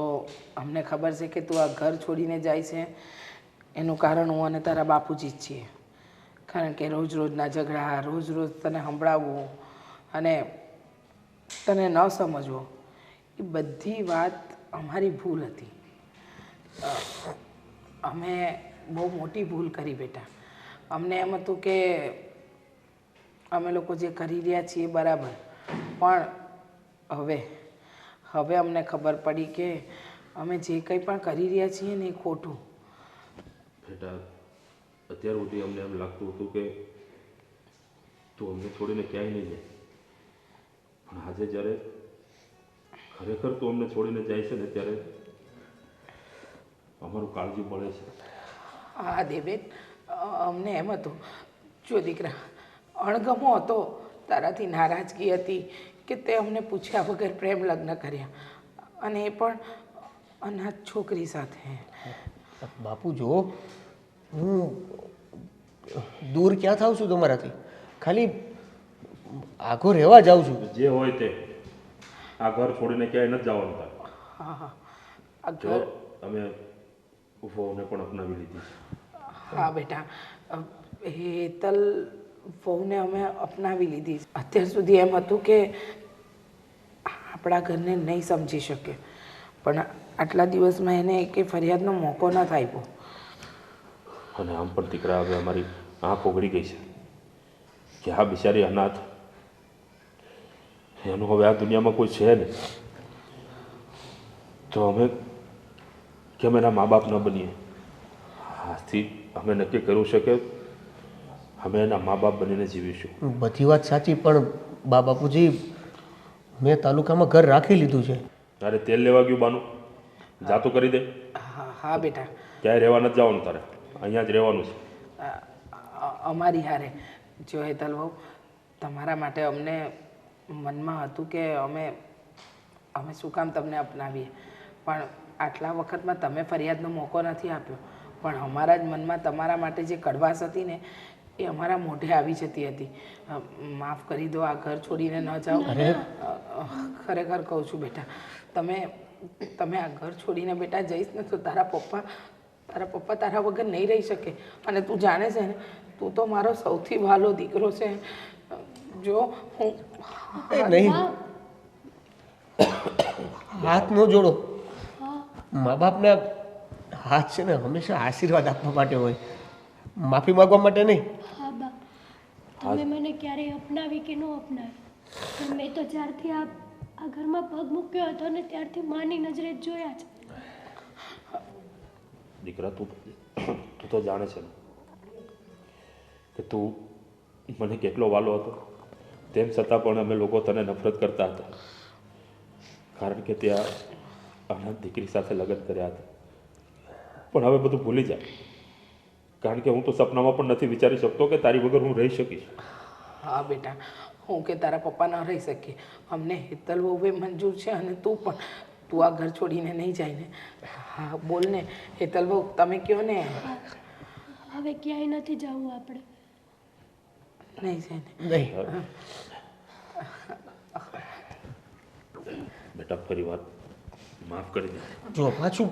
અમને ખબર છે કે તું આ ઘર છોડીને જાય છે એનું કારણ હું અને તારા બાપુજી જ છીએ. કારણ કે રોજ રોજના ઝઘડા, રોજ રોજ તને સંભળાવવું અને તને ન સમજવો એ બધી વાત અમારી ભૂલ હતી. અમે બહુ મોટી ભૂલ કરી બેટા. અમને એમ હતું કે અમે લોકો જે કરી રહ્યા છીએ બરાબર, પણ હવે અમને ખબર પડી કે અમે જે કંઈ પણ કરી રહ્યા છીએ ને એ ખોટું. બેટા, અત્યાર સુધી અમને એમ લાગતું હતું કે તું અમને છોડીને ક્યાંય નહીં જાય, પણ આજે જ્યારે ખરેખર તું અમને છોડીને જાય છે ને ત્યારે અમારું કાળજી પડે છે. હા દેવેન, અમને એમ હતું, જો દીકરા, અણગમો હતો, તારાથી નારાજગી હતી કે તે અમને પૂછ્યા વગર પ્રેમ લગ્ન કર્યા, અને એ પણ અનાથ છોકરી સાથે. બાપુ જો, હું દૂર ક્યાં થાઉં છું તમારાથી, ખાલી આઘો રહેવા જાઉં છું. જે હોય તે, આ ઘર છોડીને ક્યાંય નથી જવાનું તારે. હા હા, આ જો ઘર. અમે વહુને પણ અપનાવી લીધી છે. હા બેટા, હેતલ વહુને અમે અપનાવી લીધી. અત્યાર સુધી એમ હતું કે આપણા ઘરને નહીં સમજી શકે, પણ આટલા દિવસમાં એને એકે ફરિયાદનો મોકો ન આપ્યો. અને આમ પણ દીકરા, હવે અમારી આંખ ઓગળી ગઈ છે કે આ બિચારી અનાથ, એનું હવે આ દુનિયામાં કોઈ છે નહીં. તો અમે કેમ એના મા બાપ ન બનીએ? આજથી અમે નક્કી કર્યું છે કે અમે એના મા બાપ બનીને જીવીશું. બધી વાત સાચી, પણ બાપુજી, મેં તાલુકામાં ઘર રાખી લીધું છે. તારે તેલ લેવા ગયું બાનું, જાતું કરી દે. હા હા બેટા, ક્યાંય રહેવા નથી જવાનું તારે, અહીંયા જ રહેવાનું છે. અમારી હારે જો હેતલ વહુ, તમારા માટે અમને મનમાં હતું કે અમે શું કામ તમને અપનાવીએ, પણ આટલા વખતમાં તમે ફરિયાદનો મોકો નથી આપ્યો, પણ અમારા જ મનમાં તમારા માટે જે કડવાશ હતી ને એ અમારા મોઢે આવી જતી હતી. માફ કરી દો, આ ઘર છોડીને ન જાઓ. ખરેખર કહું છું બેટા, તમે આ ઘર છોડીને બેટા જઈશ ને તો તારા પપ્પા તારા વગર નહીં રહી શકે. અને તું જાણે છે ને, તું તો મારો સૌથી વહાલો દીકરો છે. જો હું નહીં, હાથ ન જોડો. મા બાપના હાથ છે ને હંમેશા આશીર્વાદ આપવા માટે હોય, માફી માંગવા માટે નહીં. હા બા, તમે મને ક્યારેય અપનાવી કે ન અપનાવી, પણ મેં તો જ્યારથી આ ઘરમાં પગ મૂક્યો હતો ને ત્યારથી માની નજરે જ જોયા છે. દીકરા, તું તો જાણે છે ને કે તું મને કેટલો વાલો હતો, તેમ છતાં પણ અમે લોકો તને નફરત કરતા હતા, કારણ કે ત્યાં અનાથ દીકરી સાથે લગ્ન કર્યા હતા. પણ હવે બધું ભૂલી જાય, કારણ કે હું તો સપનામાં પણ નથી વિચારી શકતો કે તારી વગર હું રહી શકીશ. હા બેટા, હું કે તારા પપ્પા ન રહી શકીએ, અમને હેતલ વહુએ મંજૂર છે, અને તું પણ, તું આ ઘર છોડીને નહીં જાય ને? હા બોલ ને હેતલ વહુ, તમે કહો ને. હવે ક્યાંય નથી જવું આપણે. નહીં જાય ને? નહીં. બેટા, ફરી વાર માફ કરી દે. જો પાછું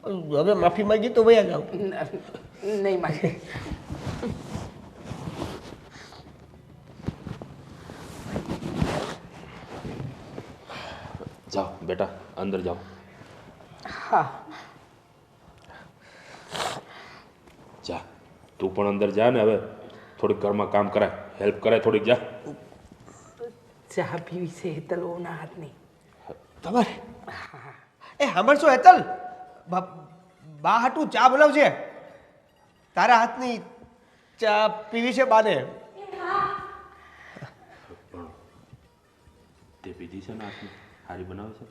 હવે માફી માંગી તો વયા જાઓ. નહીં માંગે. જાઓ બેટા, અંદર જાઓ. હા તું પણ અંદર જા ને હવે થોડીક ઘરમાં કામ કરાય હેલ્પ કરાય થોડીક જા ચા પીવી છે હેતલના હાથની. તમારે એ સાંભળશો હેતલ, બા હાટું ચા બનાવજે. તારા હાથની ચા પીવી છે બાને. તે પીધી છે ને હાથની સારી બનાવે છે.